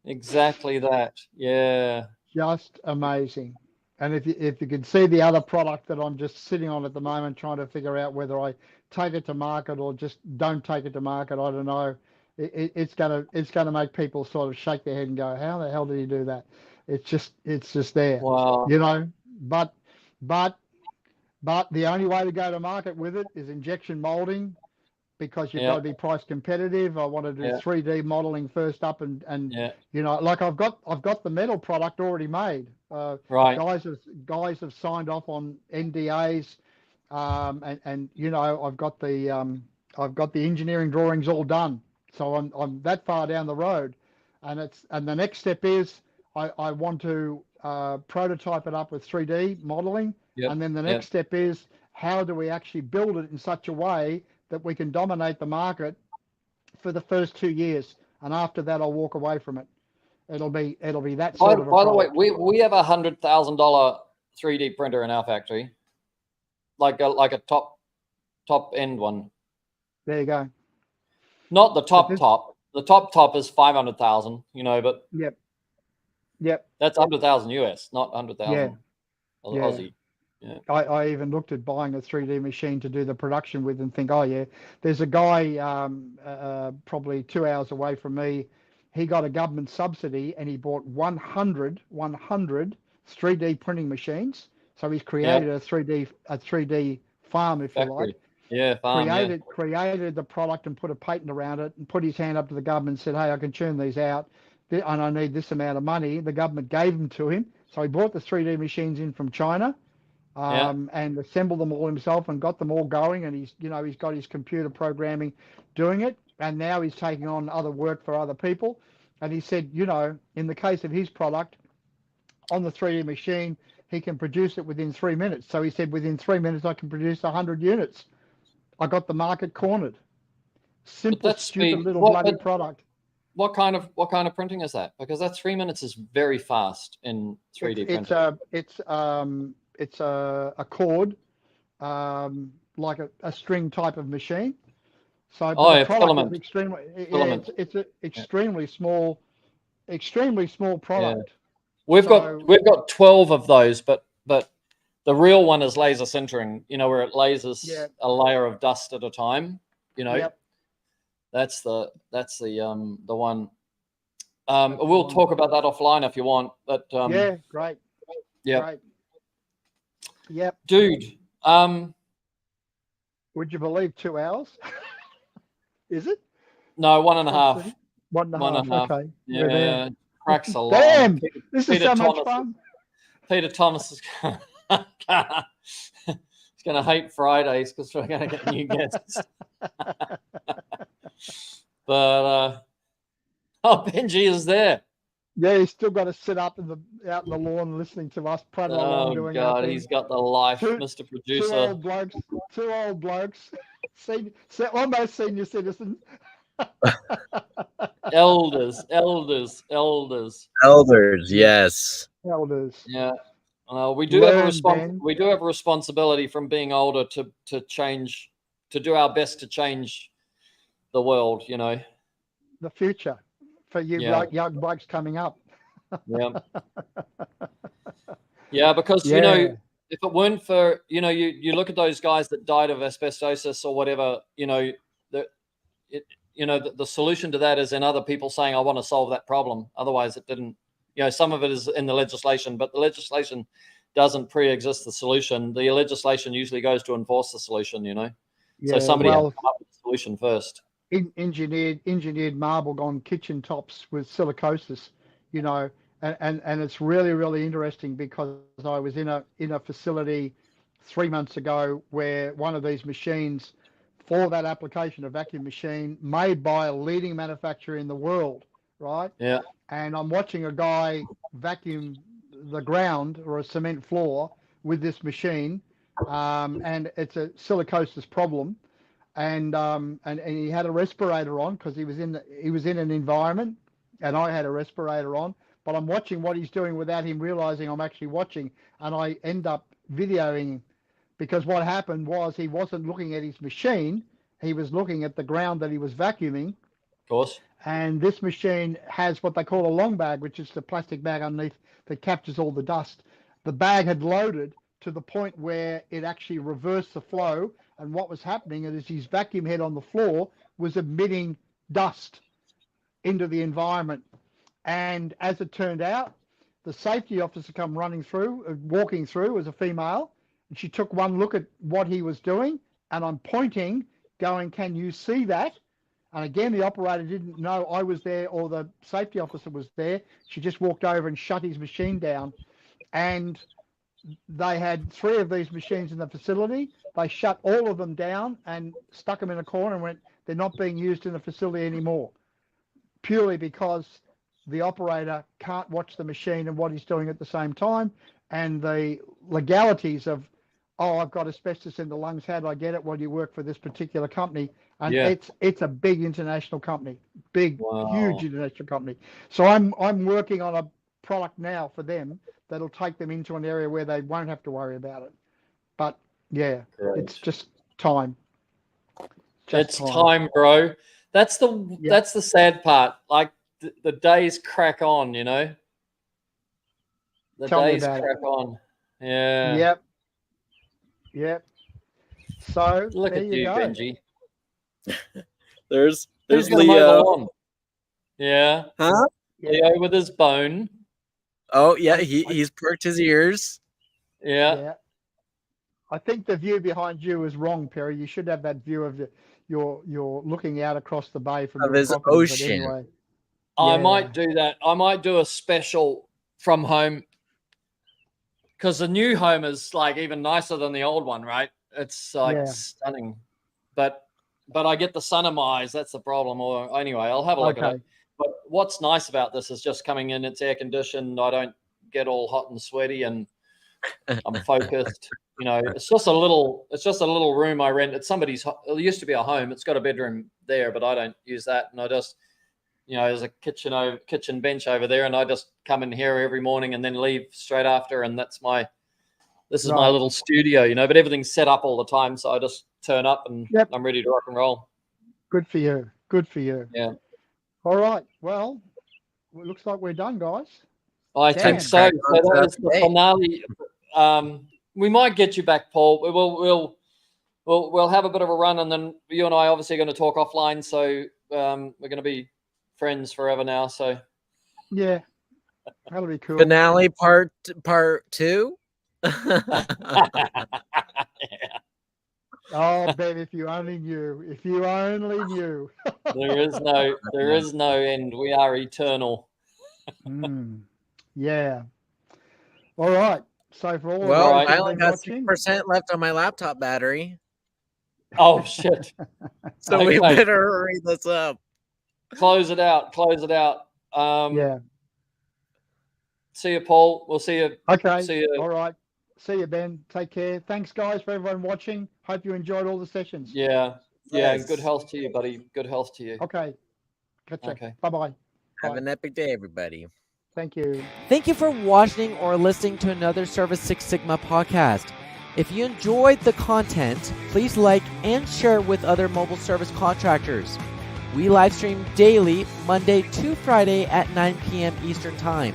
Exactly that. Yeah. Just amazing. And if you can see the other product that I'm just sitting on at the moment, trying to figure out whether I take it to market or just don't take it to market, I don't know. It's gonna make people sort of shake their head and go, "How the hell did he do that?" It's just there. Wow. You know. But the only way to go to market with it is injection molding, because you've got to be price competitive. I want to do 3D modeling first up, and you know, like I've got the metal product already made. Guys have signed off on NDAs, and you know, I've got the engineering drawings all done. So I'm that far down the road, and the next step is I want to prototype it up with 3D modeling, and then the next step is how do we actually build it in such a way that we can dominate the market for the first 2 years, and after that I'll walk away from it. It'll be that sort of a product. By the way, we have $100,000 3D printer in our factory, like a top end one. There you go. Not the top. The top is 500,000. You know, but yep, that's 100,000 US, not 100,000 Aussie. Yeah. I even looked at buying a 3D machine to do the production with, and think, oh yeah, there's a guy probably 2 hours away from me. He got a government subsidy and he bought 100 3D printing machines. So he's created a 3D farm, if you like. Yeah, farm. Created the product and put a patent around it, and put his hand up to the government and said, hey, I can churn these out, and I need this amount of money. The government gave them to him. So he bought the 3D machines in from China. And assembled them all himself and got them all going, and he's got his computer programming doing it, and now he's taking on other work for other people. And he said, you know, in the case of his product on the 3D machine, he can produce it within 3 minutes. So he said, within 3 minutes I can produce 100 units. I got the market cornered. Simple, stupid little bloody product. What kind of printing is that? Because that 3 minutes is very fast in 3D printing. It's a cord, like a string type of machine. So the product is extremely, it's an extremely small product. We've got 12 of those, but the real one is laser sintering. You know, where it lasers a layer of dust at a time. You know, that's the one. We'll talk about that offline if you want. But yeah, great. Yeah. Great. Yep. Dude. Would you believe 2 hours? Is it? No, 1.5. 1.5. Okay. Yeah. Cracks a lot. Damn. This is so much fun. Peter Thomas is he's going to hate Fridays because we're going to get new guests. But Benji is there. Yeah, he's still got to sit up out in the lawn listening to us prattle along doing our thing. He's got the life, Mr. Producer. Two old blokes, almost senior citizens. Elders, yes. Elders. Yeah. We do have a responsibility from being older to change, to do our best to change the world, you know. The future for you young blokes coming up. Yeah, because you know, if it weren't for, you know, you look at those guys that died of asbestosis or whatever, you know, the solution to that is in other people saying, I want to solve that problem. Otherwise it didn't, some of it is in the legislation, but the legislation doesn't pre-exist the solution. The legislation usually goes to enforce the solution, so somebody has to come up with the solution first. Engineered marble on kitchen tops with silicosis, and it's really, really interesting because I was in a facility 3 months ago where one of these machines for that application, a vacuum machine made by a leading manufacturer in the world, right? Yeah. And I'm watching a guy vacuum the ground or a cement floor with this machine, and it's a silicosis problem. And he had a respirator on because he was in an environment, and I had a respirator on. But I'm watching what he's doing without him realizing I'm actually watching, and I end up videoing him because what happened was he wasn't looking at his machine; he was looking at the ground that he was vacuuming. Of course. And this machine has what they call a long bag, which is the plastic bag underneath that captures all the dust. The bag had loaded to the point where it actually reversed the flow. And what was happening is his vacuum head on the floor was emitting dust into the environment. And as it turned out, the safety officer come walking through as a female, and she took one look at what he was doing, and I'm pointing, going, can you see that? And again, the operator didn't know I was there or the safety officer was there. She just walked over and shut his machine down. And they had 3 of these machines in the facility. They shut all of them down and stuck them in a corner and went, they're not being used in the facility anymore, purely because the operator can't watch the machine and what he's doing at the same time. And the legalities of, I've got asbestos in the lungs. How do I get it? Well, you work for this particular company. And it's a big international company, huge international company. So I'm working on a product now for them that'll take them into an area where they won't have to worry about it. But yeah, It's just time. It's time, bro. That's the sad part. Like the days crack on, The days crack on. Yeah. Yep. So look at you, Benji. There's Leo. Yeah. Huh? Leo with his bone. Oh yeah, he's perked his ears. Yeah. I think the view behind you is wrong, Perry. You should have that view of you're looking out across the bay from his ocean. Anyway. I might do that. I might do a special from home because the new home is like even nicer than the old one, right? It's like stunning, but I get the sun in my eyes. That's the problem. Or anyway, I'll have a look at it. But what's nice about this is just coming in. It's air conditioned. I don't get all hot and sweaty, and I'm focused. It's just a little room I rent. It's somebody's. It used to be a home. It's got a bedroom there, but I don't use that. And I just, there's a kitchen bench over there, and I just come in here every morning and then leave straight after. And this is my little studio, But everything's set up all the time, so I just turn up and I'm ready to rock and roll. Good for you. Yeah. All right. Well, it looks like we're done, guys. I think so. So that was the finale. We might get you back, Paul. We'll have a bit of a run, and then you and I obviously are going to talk offline. So we're going to be friends forever now. So yeah, that'll be cool. Finale part 2. Yeah. Oh, Ben, if you only knew. There is no end. We are eternal. Yeah. All right. So for all I only got 6% left on my laptop battery. Oh shit. So we better hurry this up. Close it out. Yeah. See you, Paul. We'll see you. Okay. See you. All right. See you, Ben. Take care. Thanks, guys, for everyone watching. Hope you enjoyed all the sessions. Yeah. Yes. Good health to you, buddy. Good health to you. Okay. Gotcha. Okay. Bye-bye. Have an epic day, everybody. Thank you. Thank you for watching or listening to another Service Six Sigma podcast. If you enjoyed the content, please like and share with other mobile service contractors. We live stream daily, Monday to Friday at 9 p.m. Eastern Time.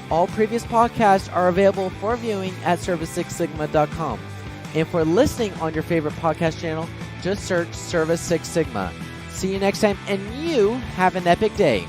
All previous podcasts are available for viewing at service6sigma.com. And for listening on your favorite podcast channel, just search Service Six Sigma. See you next time, and you have an epic day.